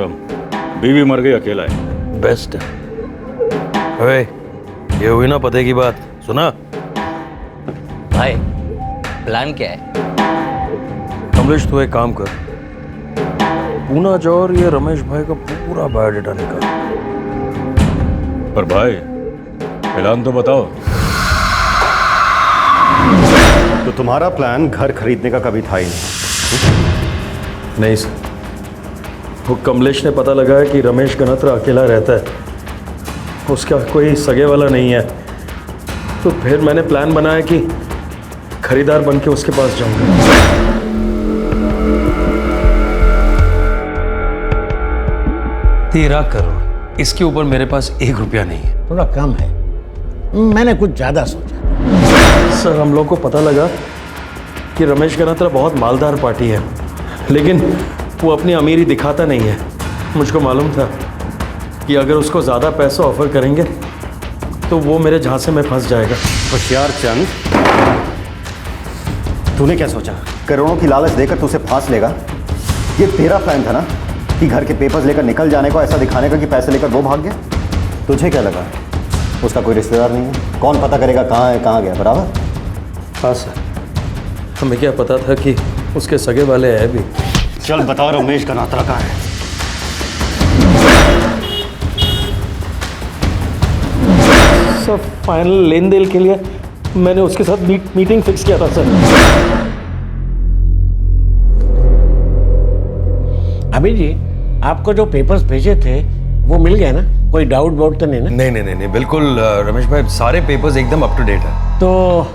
S21: बीवी मर गई, अकेला है।
S19: बेस्ट है। ओए, ये हुई ना पते की बात, सुना?
S5: भाई प्लान क्या है?
S19: कमलेश तू एक काम कर, पूना जाओ और ये रमेश भाई का पूरा बायोडाटा निकाल।
S21: पर भाई प्लान तो बताओ।
S20: तो तुम्हारा प्लान घर खरीदने का कभी था ही
S19: नहीं सर, वो कमलेश ने पता लगाया कि रमेश गनात्रा अकेला रहता है, उसका कोई सगे वाला नहीं है, तो फिर मैंने प्लान बनाया कि खरीदार बन के उसके पास जाऊंगा। 13 करोड़, इसके ऊपर मेरे पास 1 रुपया नहीं है।
S2: थोड़ा कम है, मैंने कुछ ज्यादा सोचा।
S19: सर, हम लोग को पता लगा कि रमेश गनात्रा बहुत मालदार पार्टी है, लेकिन वो अपनी अमीरी दिखाता नहीं है। मुझको मालूम था कि अगर उसको ज़्यादा पैसा ऑफर करेंगे तो वो मेरे झांसे में फंस जाएगा।
S20: होशियार चंद, तूने क्या सोचा करोड़ों की लालच देकर तू उसे फांस लेगा? ये तेरा प्लान था ना कि घर के पेपर्स लेकर निकल जाने को, ऐसा दिखाने का कि पैसे लेकर वो भाग गया? तुझे क्या लगा उसका कोई रिश्तेदार नहीं है? कौन पता करेगा कहाँ है कहाँ गया? बराबर।
S19: हाँ सर, हमें क्या पता था कि उसके सगे वाले हैं भी।
S20: चल बता, रमेश गनात्रा कहाँ है?
S6: सर, फाइनल लेन देन के लिए मैंने उसके साथ मीटिंग फिक्स किया था सर।
S2: अभी जी, आपको जो पेपर्स भेजे थे वो मिल गए ना? कोई डाउट तो नहीं ना?
S19: नहीं, बिल्कुल रमेश भाई, सारे पेपर्स एकदम अप टू डेट है।
S2: तो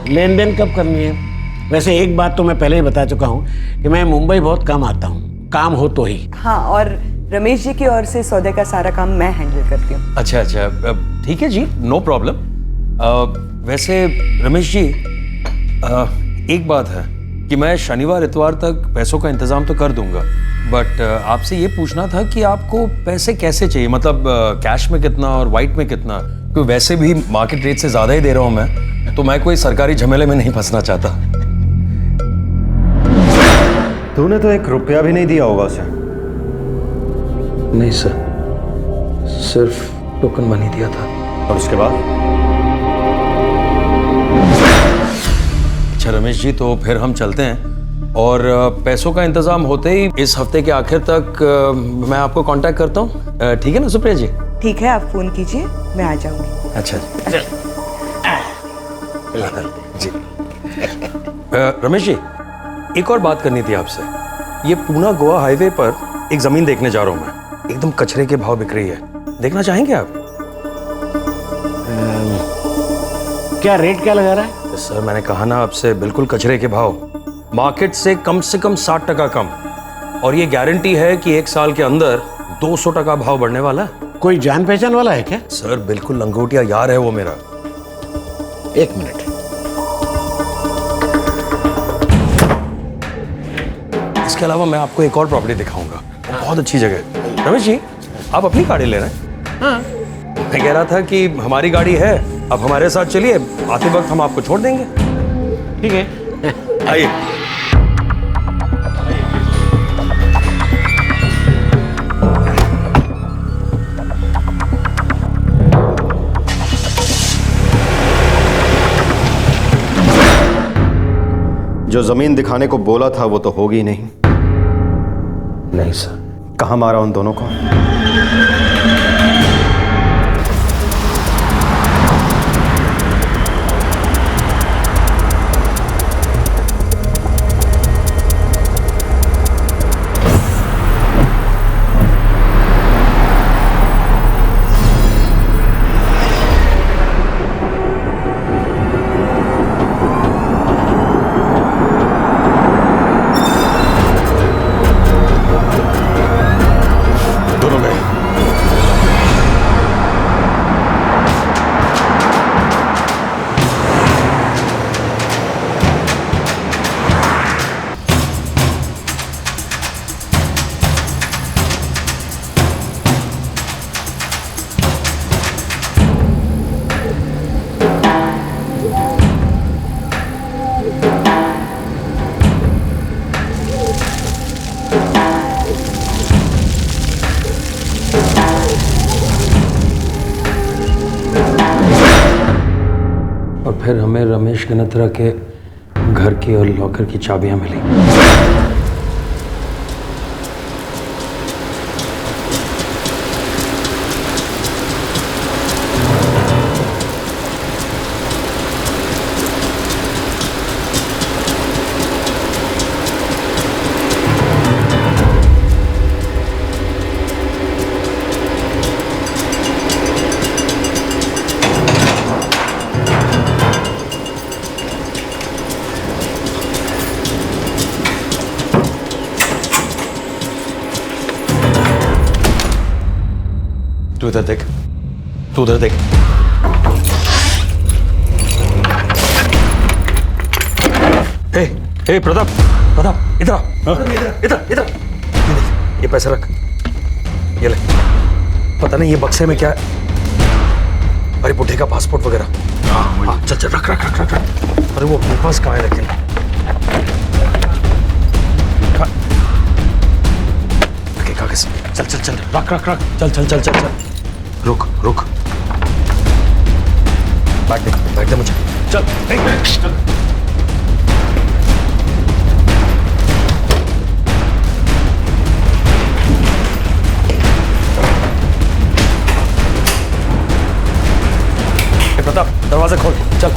S2: लेन देन कब करनी है? वैसे एक बात तो मैं पहले ही बता चुका हूँ कि मैं मुंबई बहुत कम आता हूँ, काम हो तो ही।
S15: हाँ, और रमेश जी की ओर से सौदे का सारा काम मैं हैंडल करती हूँ।
S19: अच्छा, ठीक है जी, नो प्रॉब्लम। वैसे रमेश जी, एक बात है कि मैं शनिवार इतवार तक पैसों का इंतजाम तो कर दूंगा, बट आपसे ये पूछना था कि आपको पैसे कैसे चाहिए, मतलब कैश में कितना और वाइट में कितना? क्योंकि वैसे भी मार्केट रेट से ज़्यादा ही दे रहा हूँ मैं, तो मैं कोई सरकारी झमेले में नहीं फंसना चाहता।
S20: तूने तो 1 रुपया भी नहीं दिया होगा उसे।
S19: नहीं सर, सिर्फ टोकन मनी दिया था।
S20: और उसके बाद?
S19: अच्छा रमेश जी, तो फिर हम चलते हैं, और पैसों का इंतजाम होते ही इस हफ्ते के आखिर तक मैं आपको कांटेक्ट करता हूँ। ठीक है ना सुप्रिया जी?
S15: ठीक है, आप फोन कीजिए, मैं आ जाऊंगी।
S19: अच्छा जी। जी।
S22: रमेश जी, एक और बात करनी थी आपसे। ये पूना गोवा हाईवे पर एक जमीन देखने जा रहा हूं मैं, एकदम कचरे के भाव बिक रही है, देखना चाहेंगे आप?
S2: क्या रेट क्या लगा रहा है?
S22: सर मैंने कहा ना आपसे, बिल्कुल कचरे के भाव, मार्केट से कम 60% कम, और ये गारंटी है कि 1 साल के अंदर 200% भाव बढ़ने वाला है।
S2: कोई जान पहचान वाला है क्या?
S22: सर बिल्कुल लंगोटिया यार है वो मेरा।
S2: 1 मिनट।
S22: इसके अलावा मैं आपको एक और प्रॉपर्टी दिखाऊंगा, बहुत अच्छी जगह है। रमेश जी, आप अपनी गाड़ी ले रहे हैं?
S2: हाँ।
S22: मैं कह रहा था कि हमारी गाड़ी है, अब हमारे साथ चलिए, आते वक्त हम आपको छोड़ देंगे।
S2: ठीक है,
S22: आइए।
S20: जो जमीन दिखाने को बोला था वो तो होगी नहीं।
S22: नहीं सर।
S20: कहाँ मारा उन दोनों को?
S22: और फिर हमें रमेश गनात्रा के घर की और लॉकर की चाबियां मिली। तू इधर देख, तू उधर देख। हे प्रताप, प्रताप इधर आ, इधर इधर। ये पैसे रख, ये ले। पता नहीं ये बक्से में क्या है। अरे बुढ़े का पासपोर्ट वगैरह। हाँ चल चल, रख रख रख रख रख। अरे वो अपने पास कहाँ है लेकिन? कागज, चल चल चल, रख रख रख, चल चल चल चल चल। रुक रुक, बैठ दे मुझे, चल। प्रताप दरवाजा खोल, चल।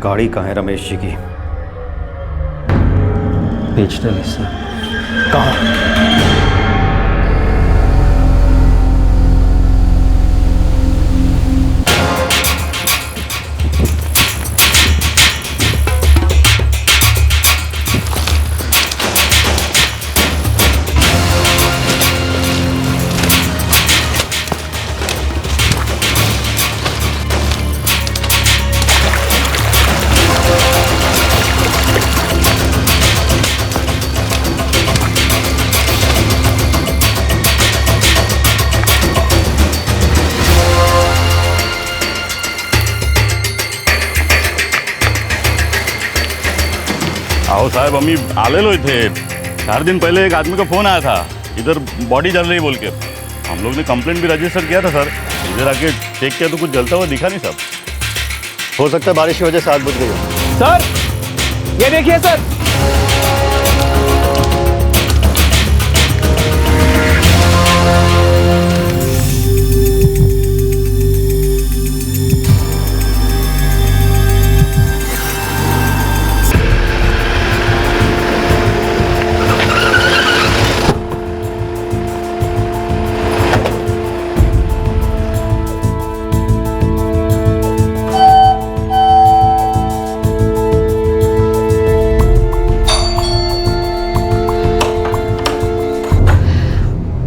S20: गाड़ी कहाँ है रमेश जी की?
S22: बेच डाली सर।
S20: कहाँ?
S4: आओ साहब, हम ही आलेलो थे। 4 दिन पहले एक आदमी का फोन आया था, इधर बॉडी जल रही बोल के। हम लोग ने कंप्लेंट भी रजिस्टर किया था सर। इधर आके चेक किया तो कुछ जलता हुआ दिखा नहीं साहब।
S20: हो सकता है बारिश की वजह से आग बुझ गई हो।
S3: सर ये देखिए सर,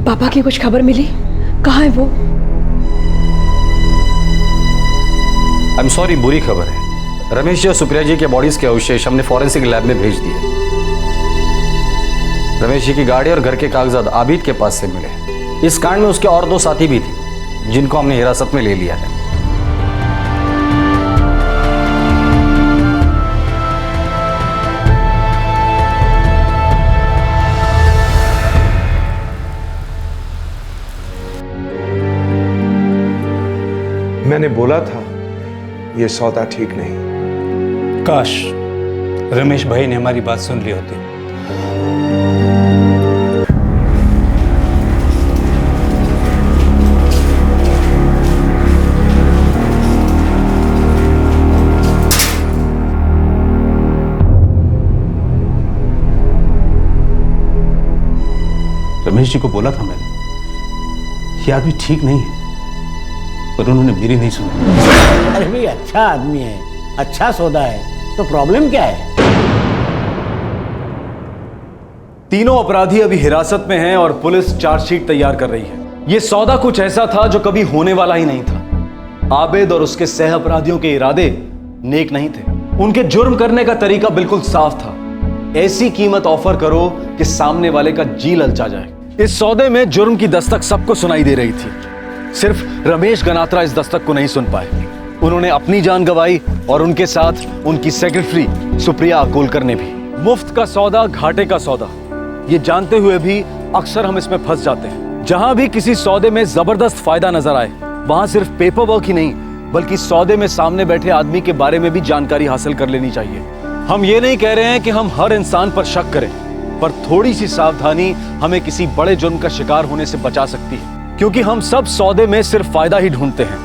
S12: पापा की कुछ खबर मिली? कहाँ है वो?
S17: आई एम सॉरी, बुरी खबर है। रमेश जी और सुप्रिया जी के बॉडीज के अवशेष हमने फॉरेंसिक लैब में भेज दिए। रमेश जी की गाड़ी और घर के कागजात आबिद के पास से मिले। इस कांड में उसके और 2 साथी भी थे जिनको हमने हिरासत में ले लिया है।
S24: मैंने बोला था ये सौदा ठीक नहीं।
S21: काश रमेश भाई ने हमारी बात सुन ली होती। रमेश जी को बोला था मैंने, ये आदमी ठीक नहीं है, पर उन्होंने मेरी नहीं सुनी।
S2: अरे भाई अच्छा आदमी है, अच्छा सौदा है, तो प्रॉब्लम क्या है?
S3: तीनों अपराधी अभी हिरासत में हैं और पुलिस चार्जशीट तैयार कर रही है। यह सौदा कुछ ऐसा था जो कभी होने वाला ही नहीं था। आबिद और उसके सह अपराधियों के इरादे नेक नहीं थे। उनके जुर्म करने का तरीका बिल्कुल साफ था। ऐसी कीमत ऑफर करो कि सामने वाले का जी ललचा जाए। इस सौदे में जुर्म की दस्तक सबको सुनाई दे रही थी। सिर्फ रमेश गनात्रा इस दस्तक को नहीं सुन पाए। उन्होंने अपनी जान गंवाई और उनके साथ उनकी सेक्रेटरी सुप्रिया अकोलकर ने भी। मुफ्त का सौदा घाटे का सौदा, ये जानते हुए भी अक्सर हम इसमें फंस जाते हैं। जहां भी किसी सौदे में जबरदस्त फायदा नजर आए, वहां सिर्फ पेपर वर्क ही नहीं बल्कि सौदे में सामने बैठे आदमी के बारे में भी जानकारी हासिल कर लेनी चाहिए। हम ये नहीं कह रहे हैं कि हम हर इंसान पर शक करें, पर थोड़ी सी सावधानी हमें किसी बड़े जुर्म का शिकार होने से बचा सकती है, क्योंकि हम सब सौदे में सिर्फ फायदा ही ढूंढते हैं।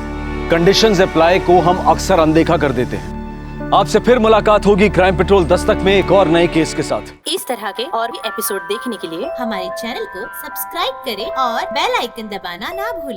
S3: कंडीशंस अप्लाई को हम अक्सर अनदेखा कर देते हैं। आपसे फिर मुलाकात होगी क्राइम पेट्रोल दस्तक में एक और नए केस के साथ।
S7: इस तरह के और भी एपिसोड देखने के लिए हमारे चैनल को सब्सक्राइब करें और बेल आइकन दबाना ना भूलें।